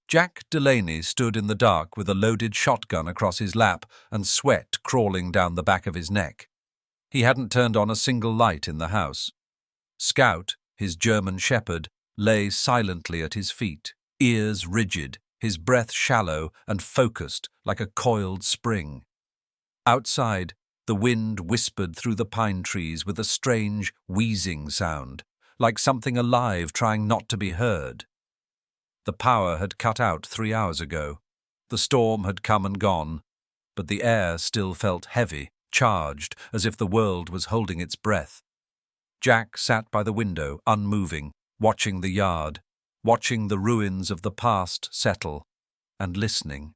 Jack Delaney stood in the dark with a loaded shotgun across his lap and sweat crawling down the back of his neck. He hadn't turned on a single light in the house. Scout, his German shepherd, lay silently at his feet, ears rigid, his breath shallow and focused like a coiled spring. Outside, the wind whispered through the pine trees with a strange, wheezing sound, like something alive trying not to be heard. The power had cut out 3 hours ago. The storm had come and gone, but the air still felt heavy, charged, as if the world was holding its breath. Jack sat by the window, unmoving, watching the yard, watching the ruins of the past settle, and listening,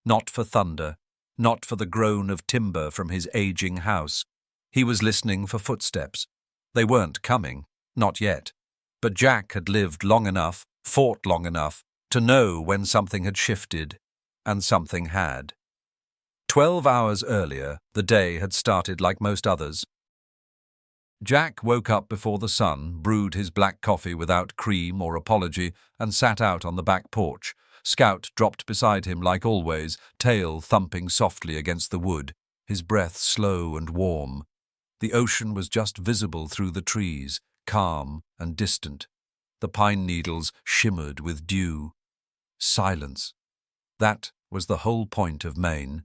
not for thunder, not for the groan of timber from his aging house. He was listening for footsteps. They weren't coming, not yet. But Jack had lived long enough, fought long enough, to know when something had shifted, and something had. 12 hours earlier, the day had started like most others. Jack woke up before the sun, brewed his black coffee without cream or apology, and sat out on the back porch. Scout dropped beside him like always, tail thumping softly against the wood, his breath slow and warm. The ocean was just visible through the trees, calm and distant. The pine needles shimmered with dew. Silence. That was the whole point of Maine.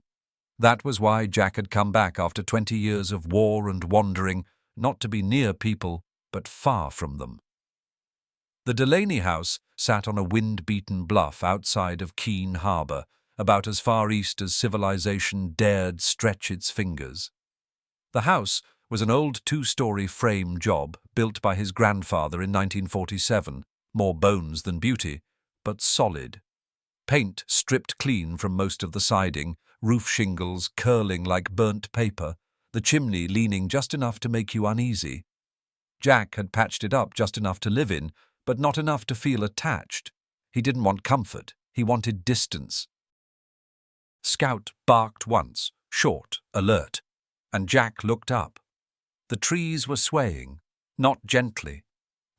That was why Jack had come back after 20 years of war and wandering, not to be near people, but far from them. The Delaney house sat on a wind-beaten bluff outside of Keene Harbor, about as far east as civilization dared stretch its fingers. The house was an old 2-story frame job built by his grandfather in 1947, more bones than beauty, but solid. Paint stripped clean from most of the siding, roof shingles curling like burnt paper, the chimney leaning just enough to make you uneasy. Jack had patched it up just enough to live in, but not enough to feel attached. He didn't want comfort, he wanted distance. Scout barked once, short, alert, and Jack looked up. The trees were swaying, not gently.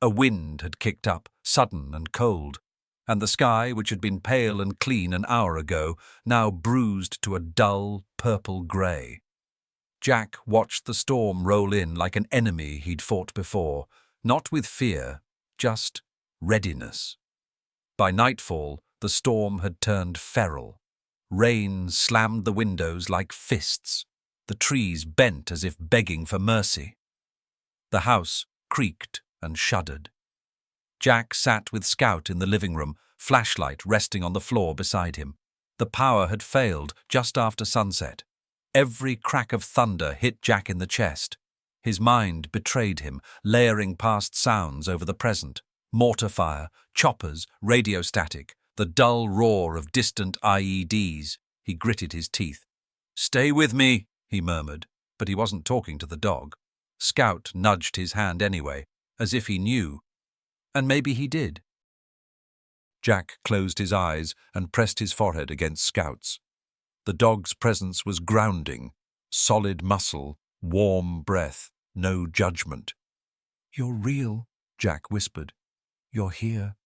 A wind had kicked up, sudden and cold, and the sky, which had been pale and clean an hour ago, now bruised to a dull, purple grey. Jack watched the storm roll in like an enemy he'd fought before, not with fear, just readiness. By nightfall, the storm had turned feral. Rain slammed the windows like fists. The trees bent as if begging for mercy. The house creaked and shuddered. Jack sat with Scout in the living room, flashlight resting on the floor beside him. The power had failed just after sunset. Every crack of thunder hit Jack in the chest. His mind betrayed him, layering past sounds over the present. Mortar fire, choppers, radio static, the dull roar of distant IEDs. He gritted his teeth. "Stay with me," he murmured, but he wasn't talking to the dog. Scout nudged his hand anyway, as if he knew. And maybe he did. Jack closed his eyes and pressed his forehead against Scout's. The dog's presence was grounding, solid muscle, warm breath, no judgment. "You're real," Jack whispered. "You're here."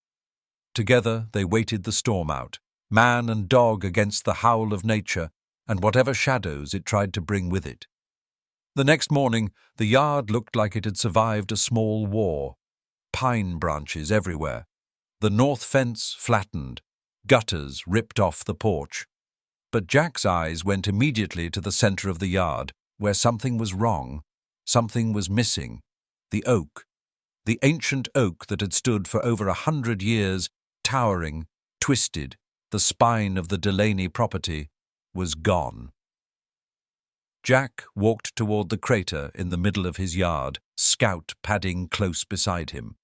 Together they waited the storm out, man and dog against the howl of nature and whatever shadows it tried to bring with it. The next morning, the yard looked like it had survived a small war. Pine branches everywhere. The north fence flattened, gutters ripped off the porch. But Jack's eyes went immediately to the center of the yard, where something was wrong, something was missing. The oak. The ancient oak that had stood for over 100 years, towering, twisted, the spine of the Delaney property, was gone. Jack walked toward the crater in the middle of his yard, Scout padding close beside him.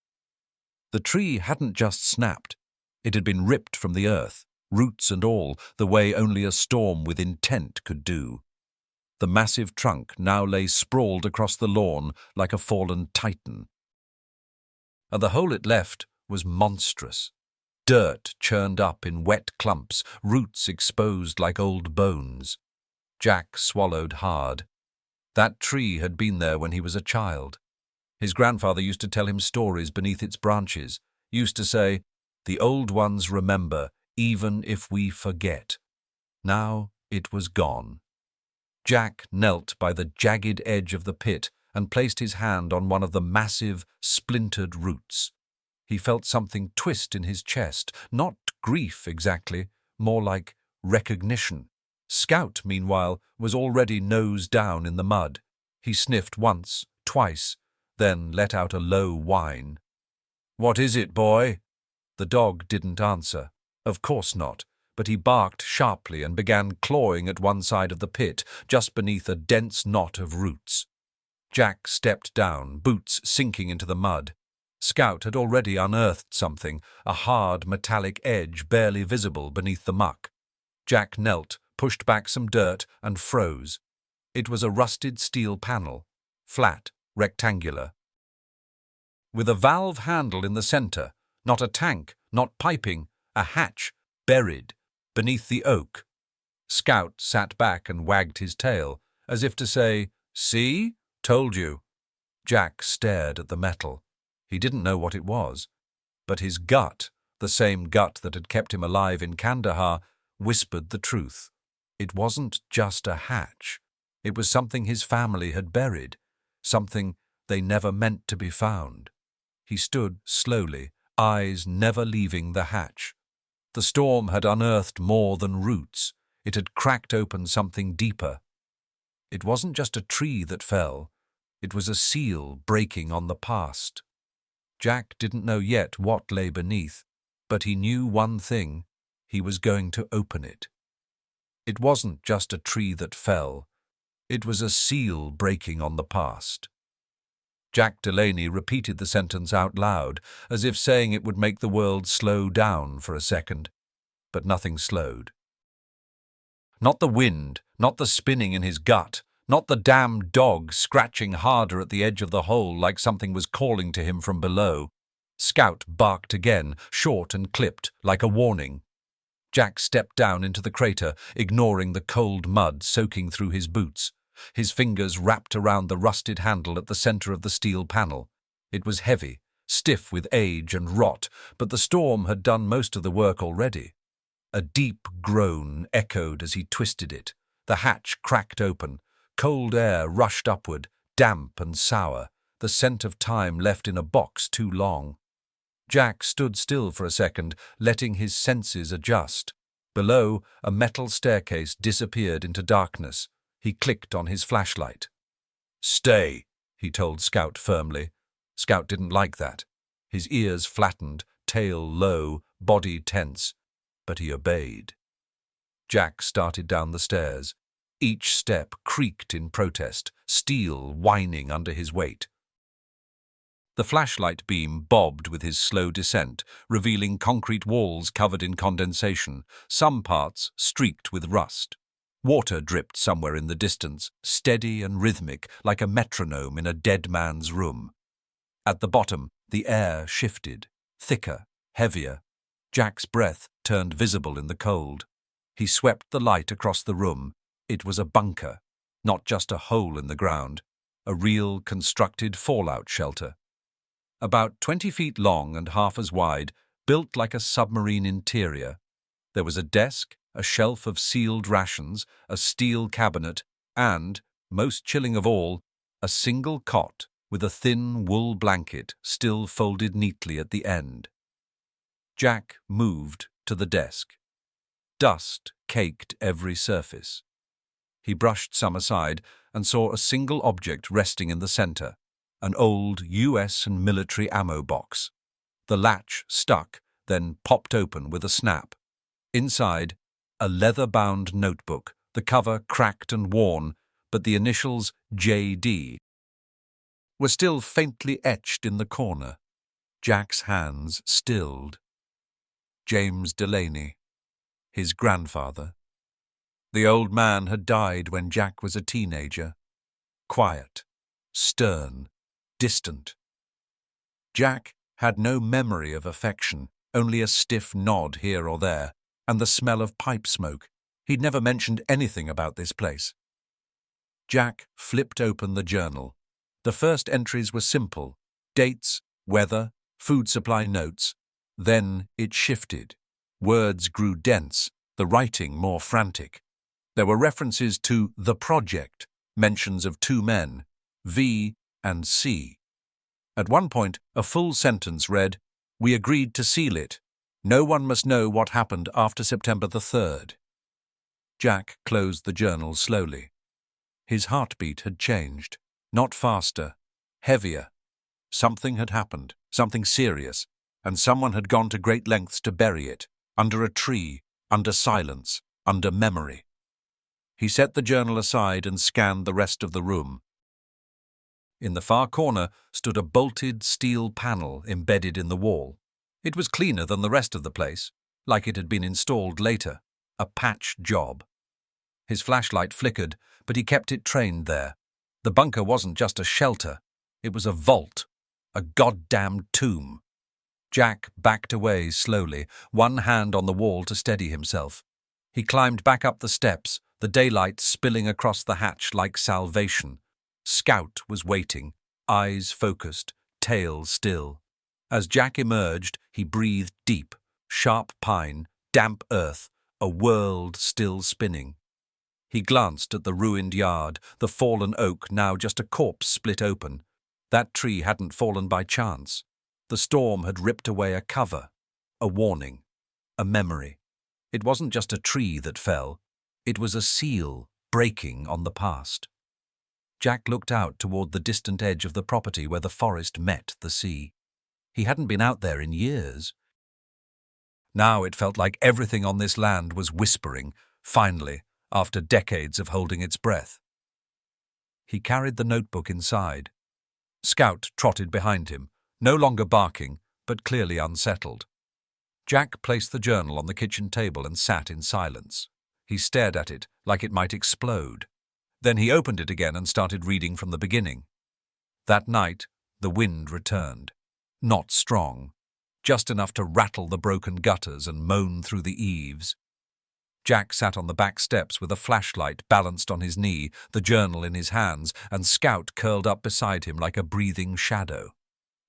The tree hadn't just snapped. It had been ripped from the earth, roots and all, the way only a storm with intent could do. The massive trunk now lay sprawled across the lawn like a fallen titan. And the hole it left was monstrous. Dirt churned up in wet clumps, roots exposed like old bones. Jack swallowed hard. That tree had been there when he was a child. His grandfather used to tell him stories beneath its branches, used to say, "The old ones remember, even if we forget. Now it was gone. Jack knelt by the jagged edge of the pit and placed his hand on one of the massive, splintered roots. He felt something twist in his chest, not grief exactly, more like recognition. Scout, meanwhile, was already nose down in the mud. He sniffed once, twice, then let out a low whine. "What is it, boy?" The dog didn't answer. Of course not, but he barked sharply and began clawing at one side of the pit, just beneath a dense knot of roots. Jack stepped down, boots sinking into the mud. Scout had already unearthed something, a hard metallic edge barely visible beneath the muck. Jack knelt, pushed back some dirt, and froze. It was a rusted steel panel, flat, rectangular, with a valve handle in the center, not a tank, not piping, a hatch, buried, beneath the oak. Scout sat back and wagged his tail, as if to say, "See? Told you." Jack stared at the metal. He didn't know what it was, but his gut, the same gut that had kept him alive in Kandahar, whispered the truth. It wasn't just a hatch. It was something his family had buried, something they never meant to be found. He stood slowly, eyes never leaving the hatch. The storm had unearthed more than roots. It had cracked open something deeper. It wasn't just a tree that fell. It was a seal breaking on the past. Jack didn't know yet what lay beneath, but he knew one thing: he was going to open it. It wasn't just a tree that fell. It was a seal breaking on the past. Jack Delaney repeated the sentence out loud, as if saying it would make the world slow down for a second, but nothing slowed. Not the wind, not the spinning in his gut, not the damned dog scratching harder at the edge of the hole like something was calling to him from below. Scout barked again, short and clipped, like a warning. Jack stepped down into the crater, ignoring the cold mud soaking through his boots. His fingers wrapped around the rusted handle at the center of the steel panel. It was heavy, stiff with age and rot, but the storm had done most of the work already. A deep groan echoed as he twisted it. The hatch cracked open. Cold air rushed upward, damp and sour, the scent of time left in a box too long. Jack stood still for a second, letting his senses adjust. Below, a metal staircase disappeared into darkness. He clicked on his flashlight. "Stay," he told Scout firmly. Scout didn't like that. His ears flattened, tail low, body tense, but he obeyed. Jack started down the stairs. Each step creaked in protest, steel whining under his weight. The flashlight beam bobbed with his slow descent, revealing concrete walls covered in condensation, some parts streaked with rust. Water dripped somewhere in the distance, steady and rhythmic, like a metronome in a dead man's room. At the bottom, the air shifted, thicker, heavier. Jack's breath turned visible in the cold. He swept the light across the room. It was a bunker, not just a hole in the ground, a real constructed fallout shelter. About 20 feet long and half as wide, built like a submarine interior. There was a desk, a shelf of sealed rations, a steel cabinet, and, most chilling of all, a single cot with a thin wool blanket still folded neatly at the end. Jack moved to the desk. Dust caked every surface. He brushed some aside and saw a single object resting in the center, an old US and military ammo box. The latch stuck, then popped open with a snap. Inside, a leather-bound notebook, the cover cracked and worn, but the initials JD were still faintly etched in the corner. Jack's hands stilled. James Delaney, his grandfather. The old man had died when Jack was a teenager. Quiet, stern, distant. Jack had no memory of affection, only a stiff nod here or there, and the smell of pipe smoke. He'd never mentioned anything about this place. Jack flipped open the journal. The first entries were simple: dates, weather, food supply notes. Then it shifted. Words grew dense, the writing more frantic. There were references to the project, mentions of two men, V and C. At one point, a full sentence read, "We agreed to seal it. No one must know what happened after September the 3rd. Jack closed the journal slowly. His heartbeat had changed. Not faster, heavier. Something had happened, something serious, and someone had gone to great lengths to bury it, under a tree, under silence, under memory. He set the journal aside and scanned the rest of the room. In the far corner stood a bolted steel panel embedded in the wall. It was cleaner than the rest of the place, like it had been installed later, a patch job. His flashlight flickered, but he kept it trained there. The bunker wasn't just a shelter, it was a vault, a goddamn tomb. Jack backed away slowly, one hand on the wall to steady himself. He climbed back up the steps, the daylight spilling across the hatch like salvation. Scout was waiting, eyes focused, tail still. As Jack emerged, he breathed deep, sharp pine, damp earth, a world still spinning. He glanced at the ruined yard, the fallen oak now just a corpse split open. That tree hadn't fallen by chance. The storm had ripped away a cover, a warning, a memory. It wasn't just a tree that fell, it was a seal breaking on the past. Jack looked out toward the distant edge of the property where the forest met the sea. He hadn't been out there in years. Now it felt like everything on this land was whispering, finally, after decades of holding its breath. He carried the notebook inside. Scout trotted behind him, no longer barking, but clearly unsettled. Jack placed the journal on the kitchen table and sat in silence. He stared at it like it might explode. Then he opened it again and started reading from the beginning. That night, the wind returned. Not strong, just enough to rattle the broken gutters and moan through the eaves. Jack sat on the back steps with a flashlight balanced on his knee, the journal in his hands, and Scout curled up beside him like a breathing shadow.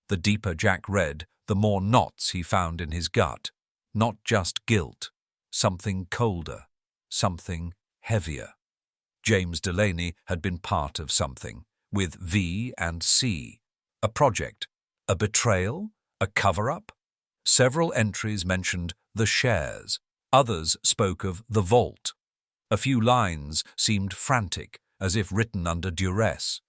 The deeper Jack read, the more knots he found in his gut. Not just guilt, something colder, something heavier. James Delaney had been part of something, with V and C. A project, a betrayal, a cover-up. Several entries mentioned the shares. Others spoke of the vault. A few lines seemed frantic, as if written under duress.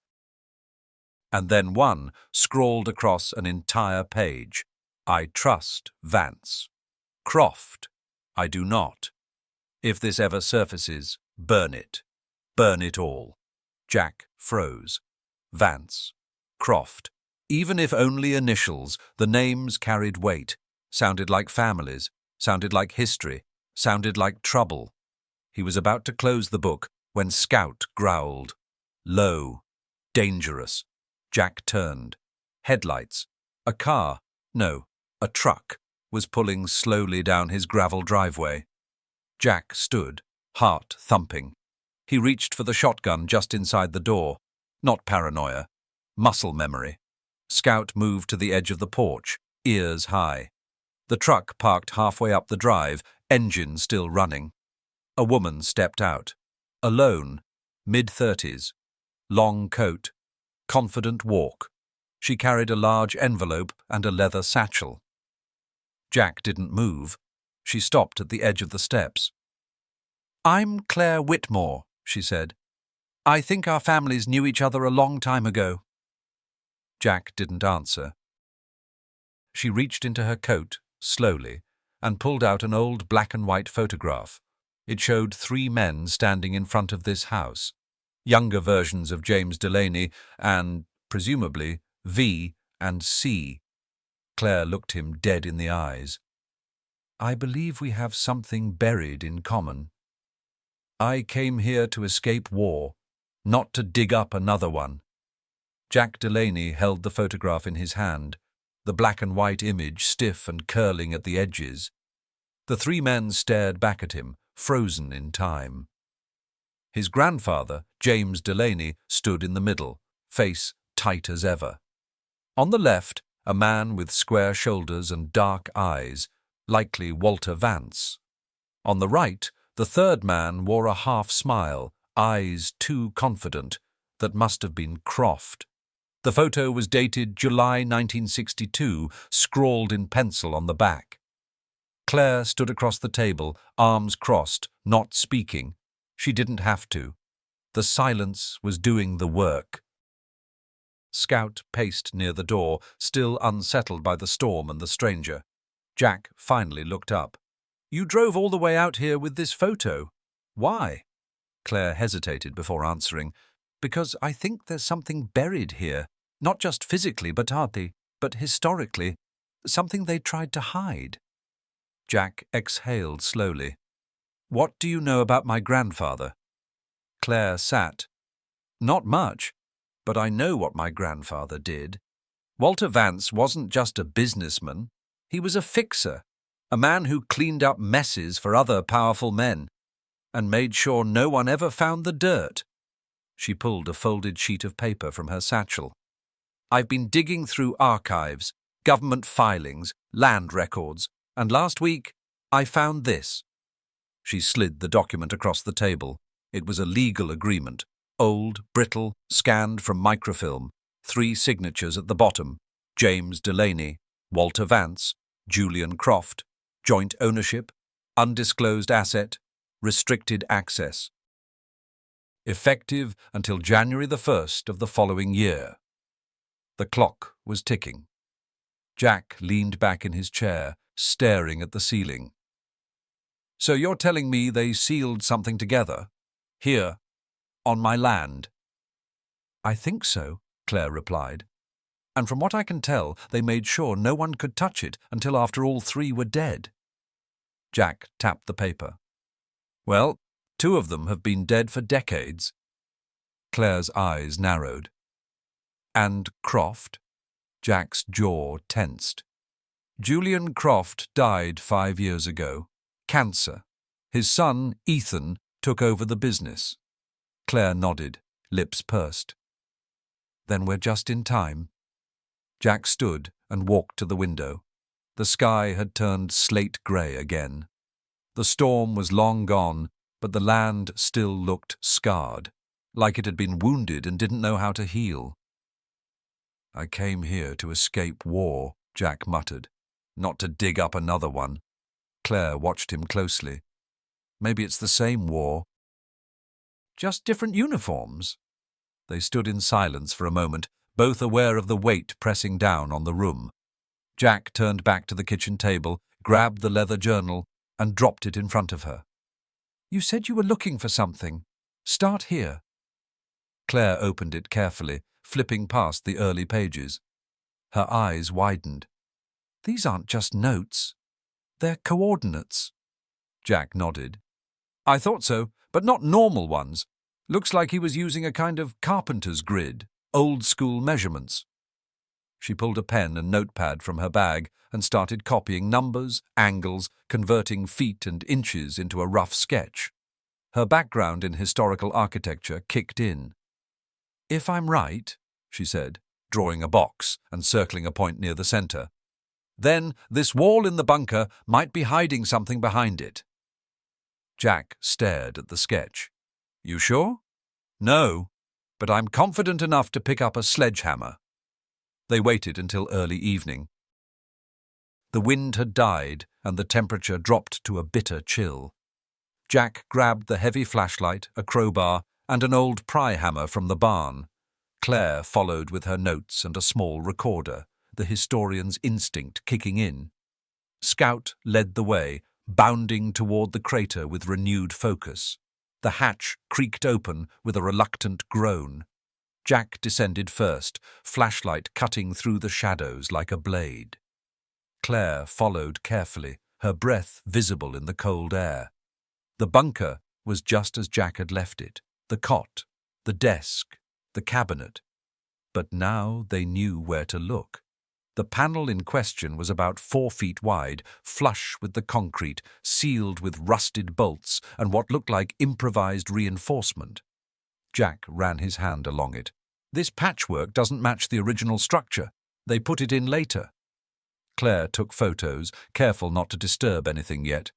And then one scrawled across an entire page. I trust Vance. Croft. I do not. If this ever surfaces, burn it. Burn it all. Jack froze. Vance. Croft. Even if only initials, the names carried weight, sounded like families, sounded like history, sounded like trouble. He was about to close the book when Scout growled. Low. Dangerous. Jack turned. Headlights. A car, no, a truck, was pulling slowly down his gravel driveway. Jack stood, heart thumping. He reached for the shotgun just inside the door. Not paranoia. Muscle memory. Scout moved to the edge of the porch, ears high. The truck parked halfway up the drive, engine still running. A woman stepped out. Alone, mid-30s. Long coat. Confident walk. She carried a large envelope and a leather satchel. Jack didn't move. She stopped at the edge of the steps. I'm Claire Whitmore, she said. I think our families knew each other a long time ago. Jack didn't answer. She reached into her coat, slowly, and pulled out an old black-and-white photograph. It showed 3 men standing in front of this house, younger versions of James Delaney and, presumably, V and C. Claire looked him dead in the eyes. I believe we have something buried in common. I came here to escape war, not to dig up another one. Jack Delaney held the photograph in his hand, the black-and-white image stiff and curling at the edges. The 3 men stared back at him, frozen in time. His grandfather, James Delaney, stood in the middle, face tight as ever. On the left, a man with square shoulders and dark eyes, likely Walter Vance. On the right, the third man wore a half smile, eyes too confident, that must have been Croft. The photo was dated July 1962, scrawled in pencil on the back. Claire stood across the table, arms crossed, not speaking. She didn't have to. The silence was doing the work. Scout paced near the door, still unsettled by the storm and the stranger. Jack finally looked up. "You drove all the way out here with this photo. Why?" Claire hesitated before answering. "Because I think there's something buried here. Not just physically, but historically. Something they tried to hide." Jack exhaled slowly. "What do you know about my grandfather?" Claire sat. "Not much, but I know what my grandfather did. Walter Vance wasn't just a businessman. He was a fixer, a man who cleaned up messes for other powerful men, and made sure no one ever found the dirt." She pulled a folded sheet of paper from her satchel. "I've been digging through archives, government filings, land records, and last week I found this." She slid the document across the table. It was a legal agreement, old, brittle, scanned from microfilm, 3 signatures at the bottom: James Delaney, Walter Vance, Julian Croft, joint ownership, undisclosed asset, restricted access. Effective until January the 1st of the following year. The clock was ticking. Jack leaned back in his chair, staring at the ceiling. "So you're telling me they sealed something together? Here, on my land?" "I think so," Claire replied. "And from what I can tell, they made sure no one could touch it until after all 3 were dead." Jack tapped the paper. "Well, 2 of them have been dead for decades." Claire's eyes narrowed. "And Croft?" Jack's jaw tensed. "Julian Croft died 5 years ago. Cancer. His son, Ethan, took over the business." Claire nodded, lips pursed. "Then we're just in time." Jack stood and walked to the window. The sky had turned slate grey again. The storm was long gone, but the land still looked scarred, like it had been wounded and didn't know how to heal. "I came here to escape war," Jack muttered, "not to dig up another one." Claire watched him closely. "Maybe it's the same war. Just different uniforms." They stood in silence for a moment, both aware of the weight pressing down on the room. Jack turned back to the kitchen table, grabbed the leather journal, and dropped it in front of her. "You said you were looking for something. Start here." Claire opened it carefully, flipping past the early pages. Her eyes widened. "These aren't just notes. They're coordinates." Jack nodded. "I thought so, but not normal ones. Looks like he was using a kind of carpenter's grid, old-school measurements." She pulled a pen and notepad from her bag and started copying numbers, angles, converting feet and inches into a rough sketch. Her background in historical architecture kicked in. "If I'm right," she said, drawing a box and circling a point near the center, "then this wall in the bunker might be hiding something behind it." Jack stared at the sketch. "You sure?" "No, but I'm confident enough to pick up a sledgehammer." They waited until early evening. The wind had died and the temperature dropped to a bitter chill. Jack grabbed the heavy flashlight, a crowbar, and an old pry hammer from the barn. Claire followed with her notes and a small recorder, the historian's instinct kicking in. Scout led the way, bounding toward the crater with renewed focus. The hatch creaked open with a reluctant groan. Jack descended first, flashlight cutting through the shadows like a blade. Claire followed carefully, her breath visible in the cold air. The bunker was just as Jack had left it, the cot, the desk, the cabinet. But now they knew where to look. The panel in question was about 4 feet wide, flush with the concrete, sealed with rusted bolts and what looked like improvised reinforcement. Jack ran his hand along it. "This patchwork doesn't match the original structure. They put it in later." Claire took photos, careful not to disturb anything yet.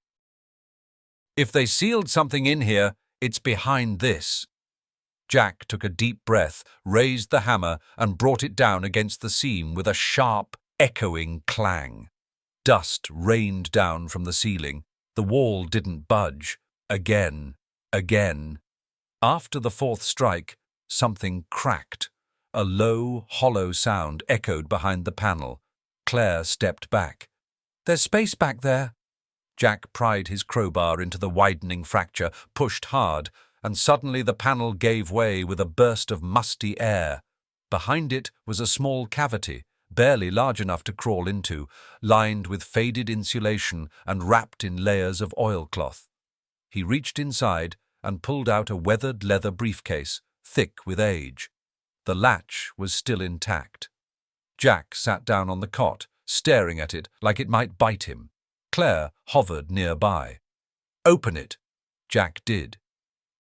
"If they sealed something in here, it's behind this." Jack took a deep breath, raised the hammer, and brought it down against the seam with a sharp, echoing clang. Dust rained down from the ceiling. The wall didn't budge. Again. After the fourth strike, something cracked. A low, hollow sound echoed behind the panel. Claire stepped back. "There's space back there." Jack pried his crowbar into the widening fracture, pushed hard, and suddenly the panel gave way with a burst of musty air. Behind it was a small cavity, barely large enough to crawl into, lined with faded insulation and wrapped in layers of oilcloth. He reached inside and pulled out a weathered leather briefcase, thick with age. The latch was still intact. Jack sat down on the cot, staring at it like it might bite him. Claire hovered nearby. "Open it." Jack did.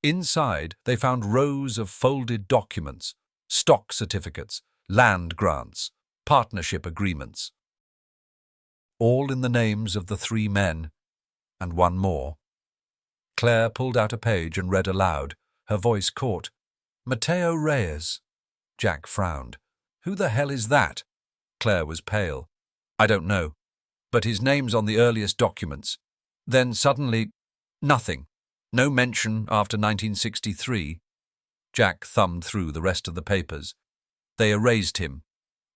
Inside, they found rows of folded documents, stock certificates, land grants, partnership agreements. All in the names of the three men, and one more. Claire pulled out a page and read aloud. Her voice caught. "Mateo Reyes." Jack frowned. "Who the hell is that?" Claire was pale. "I don't know, but his name's on the earliest documents." Then suddenly, nothing. No mention after 1963. Jack thumbed through the rest of the papers. They erased him.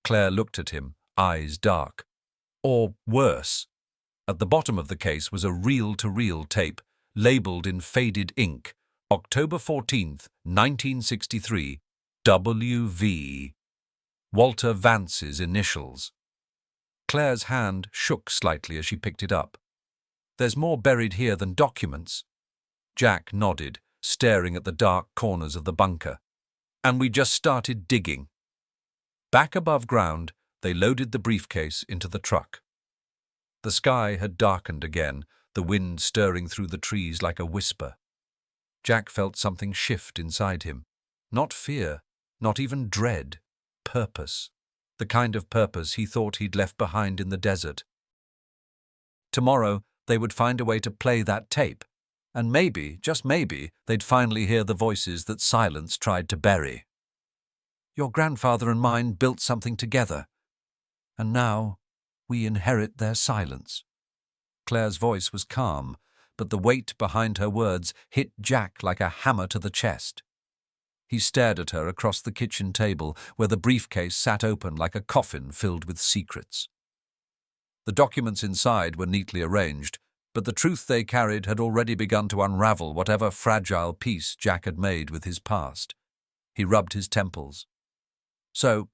Claire looked at him, eyes dark. Or worse. At the bottom of the case was a reel-to-reel tape, labelled in faded ink, October 14th, 1963, W.V. Walter Vance's initials. Claire's hand shook slightly as she picked it up. "There's more buried here than documents." Jack nodded, staring at the dark corners of the bunker. "And we just started digging." Back above ground, they loaded the briefcase into the truck. The sky had darkened again, the wind stirring through the trees like a whisper. Jack felt something shift inside him. Not fear, not even dread. Purpose. The kind of purpose he thought he'd left behind in the desert. Tomorrow, they would find a way to play that tape. And maybe, just maybe, they'd finally hear the voices that silence tried to bury. "Your grandfather and mine built something together. And now, we inherit their silence." Claire's voice was calm, but the weight behind her words hit Jack like a hammer to the chest. He stared at her across the kitchen table, where the briefcase sat open like a coffin filled with secrets. The documents inside were neatly arranged, but the truth they carried had already begun to unravel whatever fragile peace Jack had made with his past. He rubbed his temples. "So,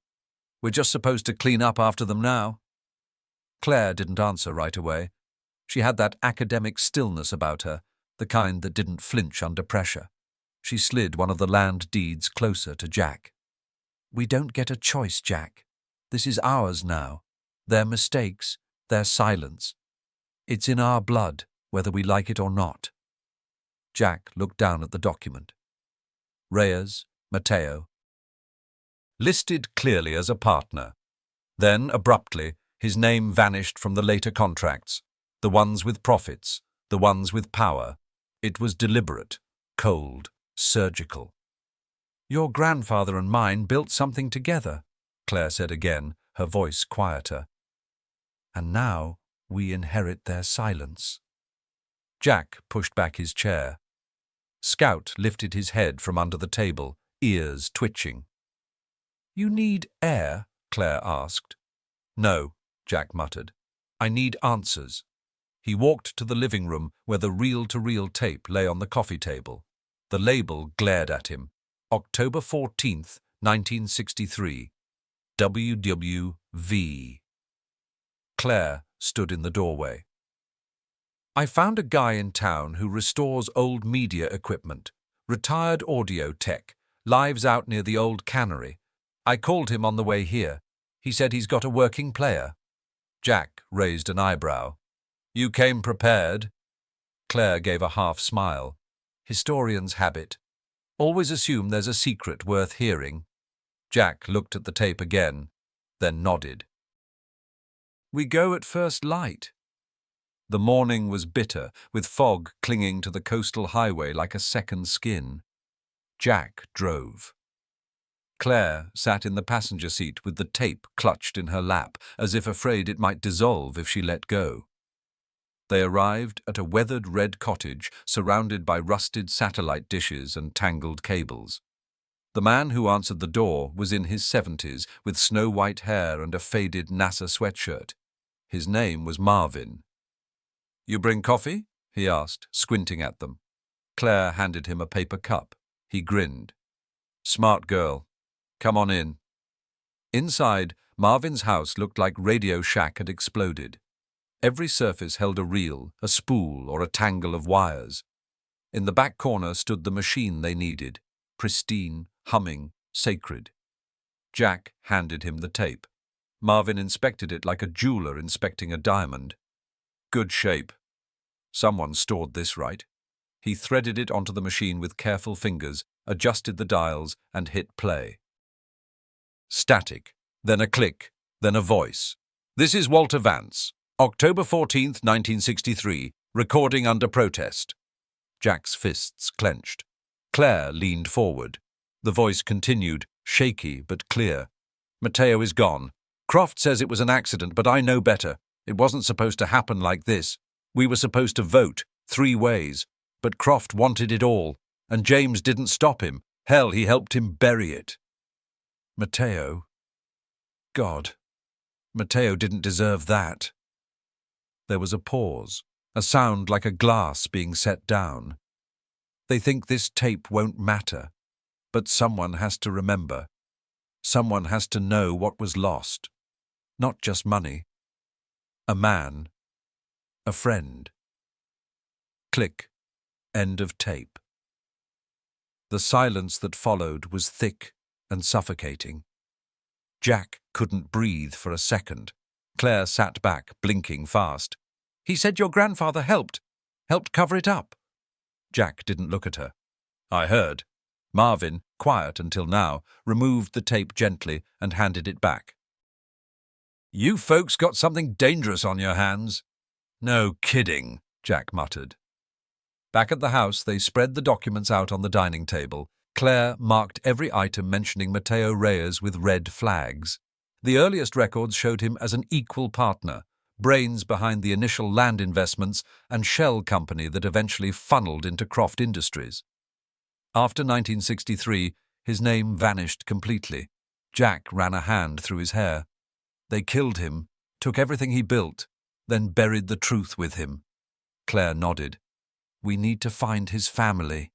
we're just supposed to clean up after them now?" Claire didn't answer right away. She had that academic stillness about her, the kind that didn't flinch under pressure. She slid one of the land deeds closer to Jack. "We don't get a choice, Jack. This is ours now. Their mistakes, their silence. It's in our blood, whether we like it or not." Jack looked down at the document. Reyes, Mateo. Listed clearly as a partner. Then, abruptly, his name vanished from the later contracts. The ones with profits, the ones with power. It was deliberate, cold, surgical. "Your grandfather and mine built something together," Claire said again, her voice quieter. "And now we inherit their silence." Jack pushed back his chair. Scout lifted his head from under the table, ears twitching. "You need air?" Claire asked. "No," Jack muttered. "I need answers." He walked to the living room where the reel-to-reel tape lay on the coffee table. The label glared at him. October 14th, 1963. WWV. Claire stood in the doorway. "I found a guy in town who restores old media equipment. Retired audio tech. Lives out near the old cannery. I called him on the way here. He said he's got a working player." Jack raised an eyebrow. "You came prepared?" Claire gave a half smile. Historian's habit. Always assume there's a secret worth hearing. Jack looked at the tape again, then nodded. We go at first light. The morning was bitter, with fog clinging to the coastal highway like a second skin. Jack drove. Claire sat in the passenger seat with the tape clutched in her lap, as if afraid it might dissolve if she let go. They arrived at a weathered red cottage surrounded by rusted satellite dishes and tangled cables. The man who answered the door was in his 70s, with snow-white hair and a faded NASA sweatshirt. His name was Marvin. "You bring coffee?" he asked, squinting at them. Claire handed him a paper cup. He grinned. "Smart girl. Come on in." Inside, Marvin's house looked like Radio Shack had exploded. Every surface held a reel, a spool, or a tangle of wires. In the back corner stood the machine they needed, pristine, humming, sacred. Jack handed him the tape. Marvin inspected it like a jeweler inspecting a diamond. "Good shape. Someone stored this right." He threaded it onto the machine with careful fingers, adjusted the dials, and hit play. Static, then a click, then a voice. "This is Walter Vance. October 14th, 1963, recording under protest." Jack's fists clenched. Claire leaned forward. The voice continued, shaky but clear. "Mateo is gone. Croft says it was an accident, but I know better. It wasn't supposed to happen like this. We were supposed to vote, 3 ways. But Croft wanted it all, and James didn't stop him. Hell, he helped him bury it." Mateo? God, Mateo didn't deserve that. There was a pause, a sound like a glass being set down. They think this tape won't matter, but someone has to remember. Someone has to know what was lost. Not just money. A man. A friend. Click. End of tape. The silence that followed was thick and suffocating. Jack couldn't breathe for a second. Claire sat back, blinking fast. "He said your grandfather helped cover it up." Jack didn't look at her. "I heard." Marvin, quiet until now, removed the tape gently and handed it back. "You folks got something dangerous on your hands." "No kidding," Jack muttered. Back at the house, they spread the documents out on the dining table. Claire marked every item mentioning Mateo Reyes with red flags. The earliest records showed him as an equal partner, brains behind the initial land investments and shell company that eventually funneled into Croft Industries. After 1963, his name vanished completely. Jack ran a hand through his hair. They killed him, took everything he built, then buried the truth with him. Claire nodded. "We need to find his family."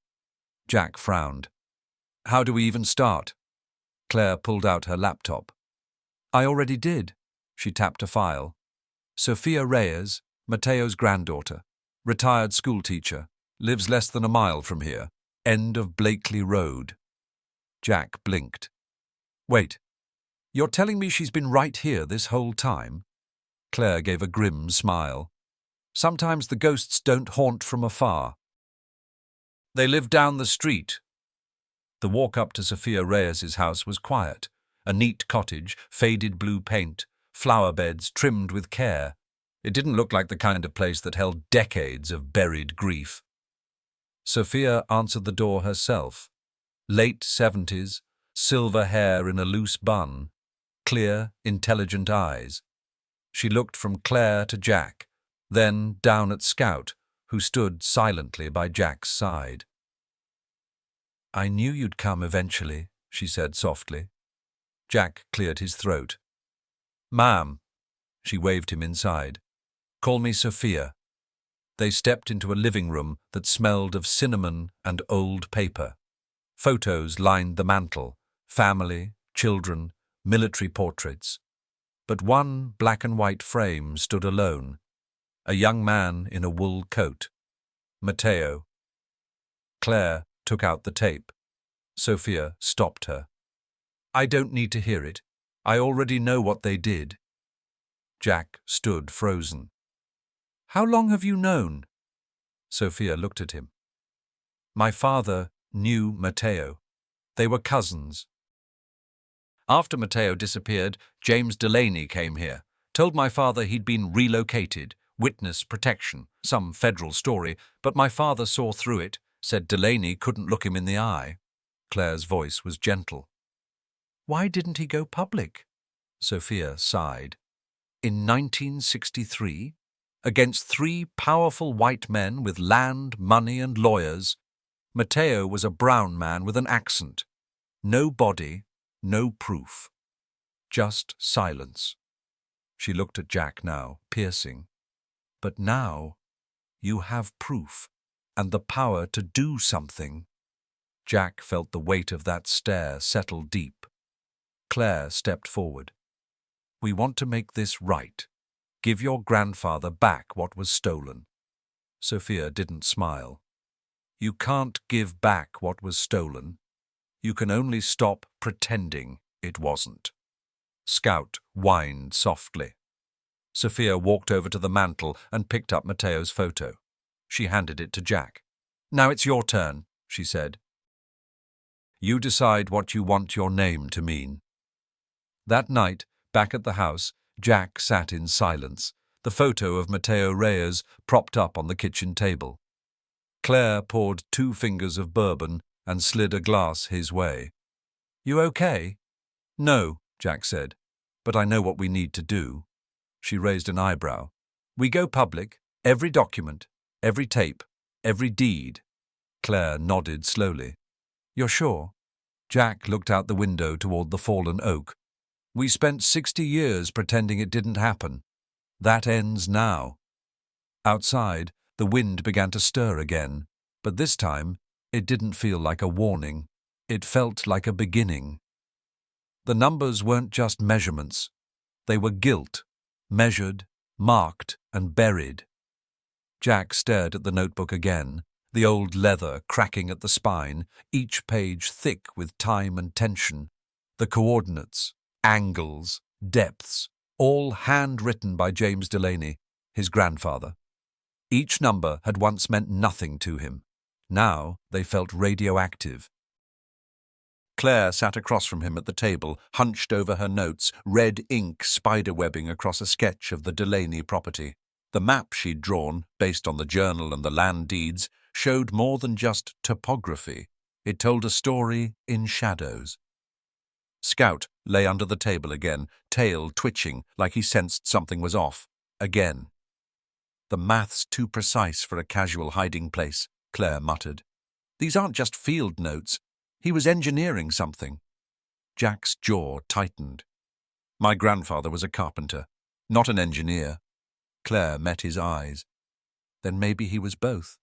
Jack frowned. "How do we even start?" Claire pulled out her laptop. "I already did." She tapped a file. "Sophia Reyes, Mateo's granddaughter, retired schoolteacher, lives less than a mile from here, end of Blakely Road." Jack blinked. "Wait, you're telling me she's been right here this whole time?" Claire gave a grim smile. "Sometimes the ghosts don't haunt from afar." "They live down the street." The walk up to Sophia Reyes's house was quiet. A neat cottage, faded blue paint, flower beds trimmed with care. It didn't look like the kind of place that held decades of buried grief. Sophia answered the door herself. Late 70s, silver hair in a loose bun, clear, intelligent eyes. She looked from Claire to Jack, then down at Scout, who stood silently by Jack's side. "I knew you'd come eventually," she said softly. Jack cleared his throat. "Ma'am," she waved him inside. "Call me Sophia." They stepped into a living room that smelled of cinnamon and old paper. Photos lined the mantel, family, children, military portraits. But one black and white frame stood alone. A young man in a wool coat. Mateo. Claire took out the tape. Sophia stopped her. "I don't need to hear it. I already know what they did." Jack stood frozen. "How long have you known?" Sophia looked at him. "My father knew Mateo. They were cousins. After Mateo disappeared, James Delaney came here. Told my father he'd been relocated, witness protection, some federal story, but my father saw through it, said Delaney couldn't look him in the eye. Claire's voice was gentle. Why didn't he go public? Sophia sighed. In 1963, against 3 powerful white men with land, money and lawyers, Mateo was a brown man with an accent. No body, no proof. Just silence. She looked at Jack now, piercing. But now, you have proof, and the power to do something. Jack felt the weight of that stare settle deep. Claire stepped forward. We want to make this right. Give your grandfather back what was stolen. Sophia didn't smile. You can't give back what was stolen. You can only stop pretending it wasn't. Scout whined softly. Sophia walked over to the mantel and picked up Mateo's photo. She handed it to Jack. Now it's your turn, she said. You decide what you want your name to mean. That night, back at the house, Jack sat in silence, the photo of Mateo Reyes propped up on the kitchen table. Claire poured 2 fingers of bourbon and slid a glass his way. You okay? No, Jack said, but I know what we need to do. She raised an eyebrow. We go public, every document, every tape, every deed. Claire nodded slowly. You're sure? Jack looked out the window toward the fallen oak. We spent 60 years pretending it didn't happen. That ends now. Outside, the wind began to stir again, but this time it didn't feel like a warning. It felt like a beginning. The numbers weren't just measurements. They were guilt, measured, marked, and buried. Jack stared at the notebook again, the old leather cracking at the spine, each page thick with time and tension. The coordinates, angles, depths, all handwritten by James Delaney, his grandfather. Each number had once meant nothing to him. Now they felt radioactive. Claire sat across from him at the table, hunched over her notes, red ink spiderwebbing across a sketch of the Delaney property. The map she'd drawn, based on the journal and the land deeds, showed more than just topography. It told a story in shadows. Scout lay under the table again, tail twitching like he sensed something was off. Again. The math's too precise for a casual hiding place, Claire muttered. These aren't just field notes. He was engineering something. Jack's jaw tightened. My grandfather was a carpenter, not an engineer. Claire met his eyes. Then maybe he was both.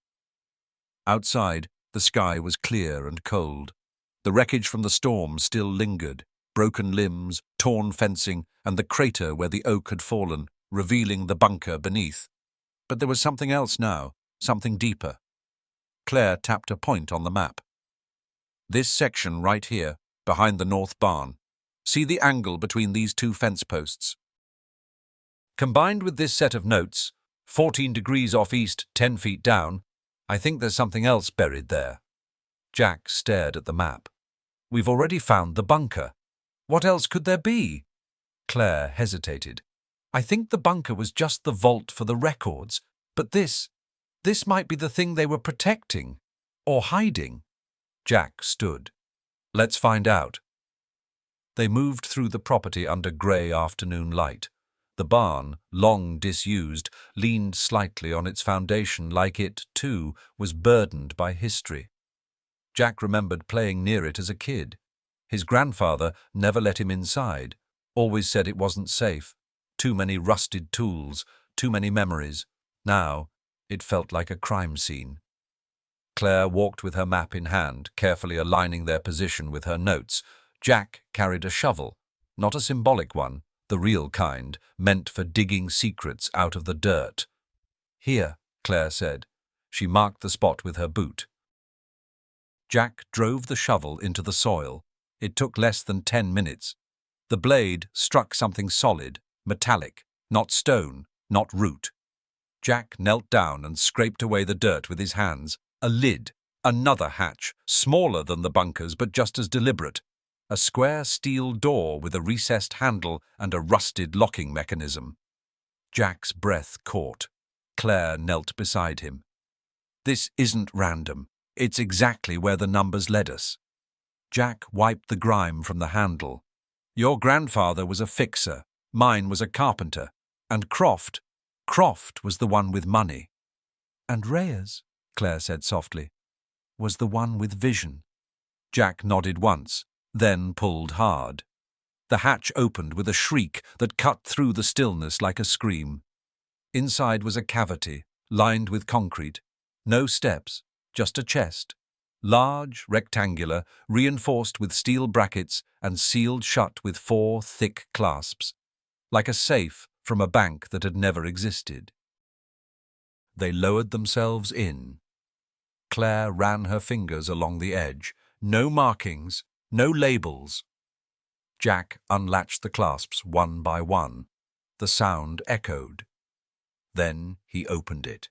Outside, the sky was clear and cold. The wreckage from the storm still lingered, broken limbs, torn fencing, and the crater where the oak had fallen, revealing the bunker beneath. But there was something else now, something deeper. Claire tapped a point on the map. This section right here, behind the north barn. See the angle between these 2 fence posts. Combined with this set of notes, 14 degrees off east, 10 feet down, I think there's something else buried there. Jack stared at the map. We've already found the bunker. What else could there be? Claire hesitated. I think the bunker was just the vault for the records, but this might be the thing they were protecting, or hiding. Jack stood. Let's find out. They moved through the property under grey afternoon light. The barn, long disused, leaned slightly on its foundation like it, too, was burdened by history. Jack remembered playing near it as a kid. His grandfather never let him inside, always said it wasn't safe. Too many rusted tools, too many memories. Now, it felt like a crime scene. Claire walked with her map in hand, carefully aligning their position with her notes. Jack carried a shovel, not a symbolic one, the real kind, meant for digging secrets out of the dirt. Here, Claire said. She marked the spot with her boot. Jack drove the shovel into the soil. It took less than 10 minutes. The blade struck something solid, metallic, not stone, not root. Jack knelt down and scraped away the dirt with his hands. A lid, another hatch, smaller than the bunker's but just as deliberate. a square steel door with a recessed handle and a rusted locking mechanism. Jack's breath caught. Claire knelt beside him. "This isn't random. It's exactly where the numbers led us." Jack wiped the grime from the handle. "Your grandfather was a fixer, mine was a carpenter, and Croft was the one with money." "And Reyes," Claire said softly, "was the one with vision." Jack nodded once, then pulled hard. The hatch opened with a shriek that cut through the stillness like a scream. Inside was a cavity, lined with concrete. No steps, just a chest. Large, rectangular, reinforced with steel brackets and sealed shut with 4 thick clasps, like a safe from a bank that had never existed. They lowered themselves in. Claire ran her fingers along the edge. No markings, no labels. Jack unlatched the clasps one by one. The sound echoed. Then he opened it.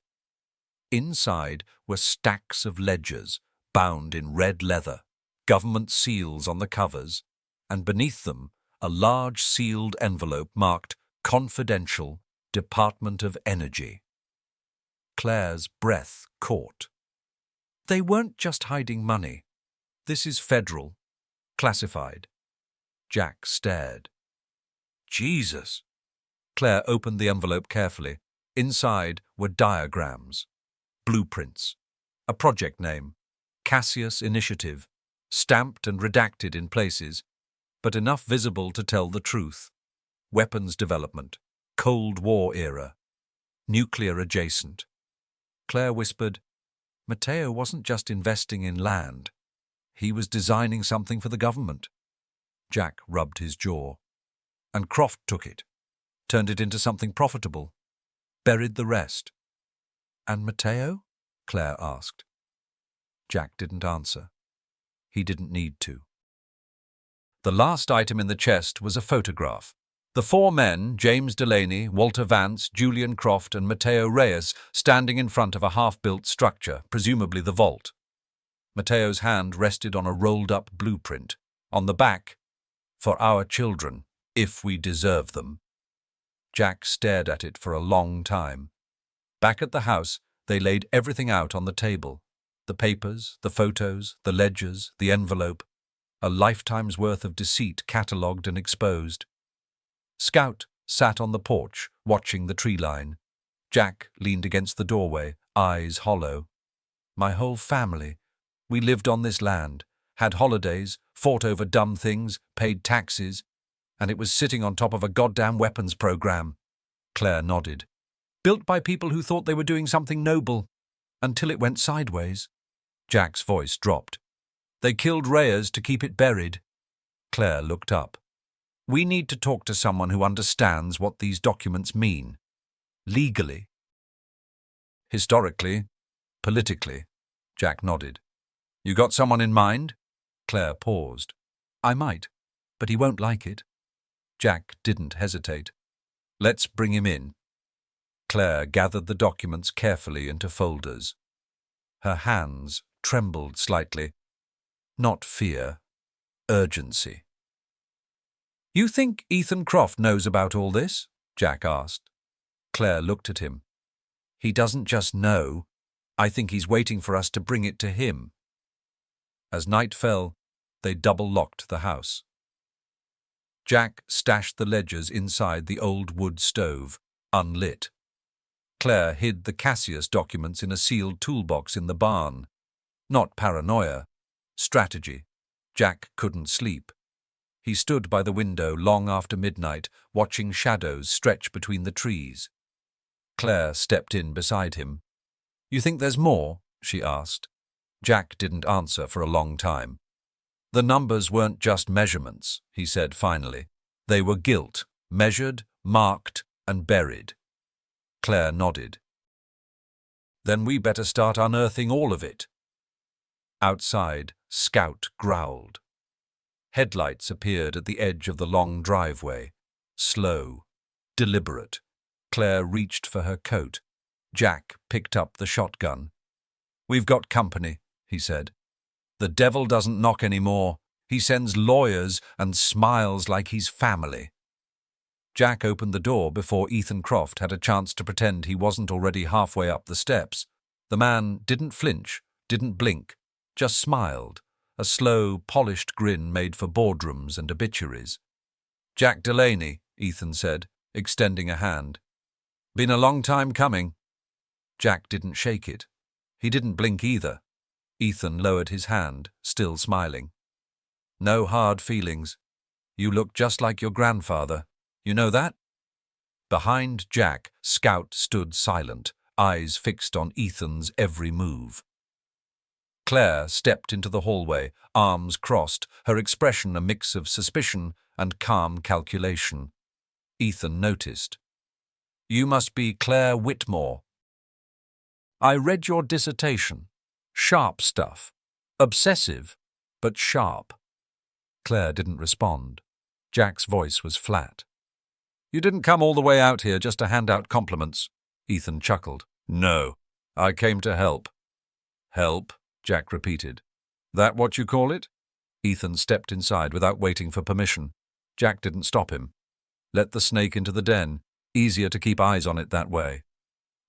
Inside were stacks of ledgers, bound in red leather, government seals on the covers, and beneath them a large sealed envelope marked Confidential, Department of Energy. Claire's breath caught. They weren't just hiding money. This is federal, classified. Jack stared. Jesus! Claire opened the envelope carefully. Inside were diagrams, blueprints, a project name, Cassius Initiative, stamped and redacted in places, but enough visible to tell the truth. Weapons development, Cold War era, nuclear adjacent. Claire whispered, "Mateo wasn't just investing in land. He was designing something for the government." Jack rubbed his jaw. "And Croft took it, turned it into something profitable, buried the rest." "And Mateo?" Claire asked. Jack didn't answer. He didn't need to. The last item in the chest was a photograph. The 4 men, James Delaney, Walter Vance, Julian Croft, and Mateo Reyes, standing in front of a half-built structure, presumably the vault. Mateo's hand rested on a rolled-up blueprint. On the back, "For our children, if we deserve them." Jack stared at it for a long time. Back at the house, they laid everything out on the table. The papers, the photos, the ledgers, the envelope. A lifetime's worth of deceit catalogued and exposed. Scout sat on the porch, watching the tree line. Jack leaned against the doorway, eyes hollow. "My whole family. We lived on this land, had holidays, fought over dumb things, paid taxes, and it was sitting on top of a goddamn weapons program." Claire nodded. "Built by people who thought they were doing something noble, until it went sideways." Jack's voice dropped. "They killed Reyes to keep it buried." Claire looked up. "We need to talk to someone who understands what these documents mean. Legally. Historically. Politically." Jack nodded. "You got someone in mind?" Claire paused. "I might, but he won't like it." Jack didn't hesitate. "Let's bring him in." Claire gathered the documents carefully into folders. Her hands trembled slightly. Not fear, urgency. "You think Ethan Croft knows about all this?" Jack asked. Claire looked at him. "He doesn't just know. I think he's waiting for us to bring it to him." As night fell, they double-locked the house. Jack stashed the ledgers inside the old wood stove, unlit. Claire hid the Cassius documents in a sealed toolbox in the barn. Not paranoia. Strategy. Jack couldn't sleep. He stood by the window long after midnight, watching shadows stretch between the trees. Claire stepped in beside him. "You think there's more?" she asked. Jack didn't answer for a long time. "The numbers weren't just measurements," he said finally. "They were guilt, measured, marked, and buried." Claire nodded. "Then we better start unearthing all of it." Outside, Scout growled. Headlights appeared at the edge of the long driveway. Slow, deliberate. Claire reached for her coat. Jack picked up the shotgun. "We've got company," he said. "The devil doesn't knock anymore. He sends lawyers and smiles like he's family. Jack opened the door before Ethan Croft had a chance to pretend he wasn't already halfway up the steps. The man didn't flinch, didn't blink, just smiled, a slow, polished grin made for boardrooms and obituaries. "Jack Delaney," Ethan said, extending a hand. "Been a long time coming." Jack didn't shake it. He didn't blink either. Ethan lowered his hand, still smiling. "No hard feelings. You look just like your grandfather. You know that?" Behind Jack, Scout stood silent, eyes fixed on Ethan's every move. Claire stepped into the hallway, arms crossed, her expression a mix of suspicion and calm calculation. Ethan noticed. "You must be Claire Whitmore. I read your dissertation. Sharp stuff. Obsessive, but sharp." Claire didn't respond. Jack's voice was flat. "You didn't come all the way out here just to hand out compliments," Ethan chuckled. "No, I came to help." "Help?" Jack repeated. "That what you call it?" Ethan stepped inside without waiting for permission. Jack didn't stop him. Let the snake into the den. Easier to keep eyes on it that way.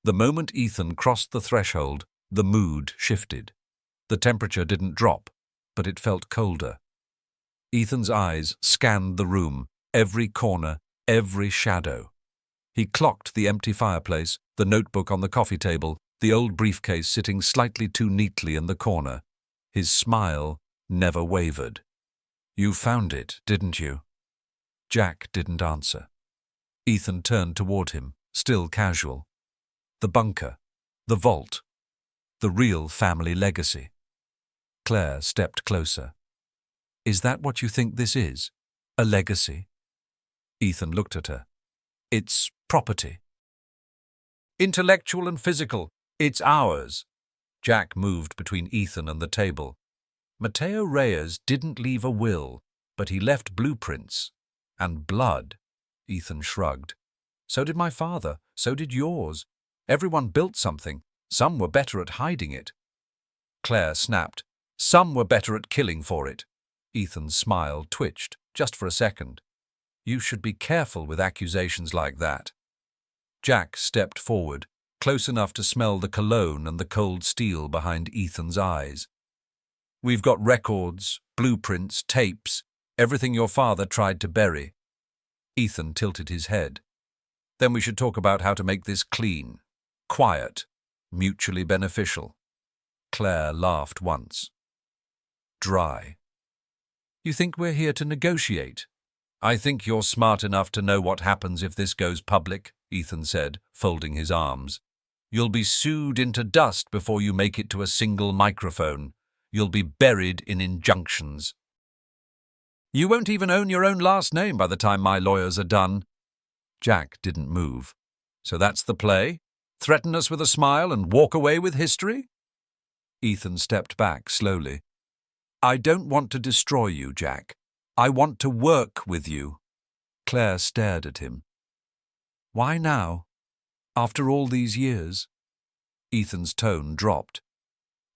The moment Ethan crossed the threshold, the mood shifted. The temperature didn't drop, but it felt colder. Ethan's eyes scanned the room, every corner, every shadow. He clocked the empty fireplace, the notebook on the coffee table, the old briefcase sitting slightly too neatly in the corner. His smile never wavered. "You found it, didn't you?" Jack didn't answer. Ethan turned toward him, still casual. The bunker, the vault, the real family legacy. Claire stepped closer. "Is that what you think this is? A legacy?" Ethan looked at her. "It's property." "Intellectual and physical. It's ours." Jack moved between Ethan and the table. "Mateo Reyes didn't leave a will, but he left blueprints. And blood." Ethan shrugged. "So did my father. So did yours. Everyone built something. Some were better at hiding it." Claire snapped. "Some were better at killing for it." Ethan's smile twitched, just for a second. "You should be careful with accusations like that." Jack stepped forward, close enough to smell the cologne and the cold steel behind Ethan's eyes. "We've got records, blueprints, tapes, everything your father tried to bury." Ethan tilted his head. "Then we should talk about how to make this clean, quiet, mutually beneficial." Claire laughed once. Dry. "You think we're here to negotiate?" "I think you're smart enough to know what happens if this goes public," Ethan said, folding his arms. "You'll be sued into dust before you make it to a single microphone. You'll be buried in injunctions. You won't even own your own last name by the time my lawyers are done." Jack didn't move. "So that's the play? Threaten us with a smile and walk away with history?" Ethan stepped back slowly. "I don't want to destroy you, Jack. I want to work with you." Claire stared at him. "Why now? After all these years?" Ethan's tone dropped.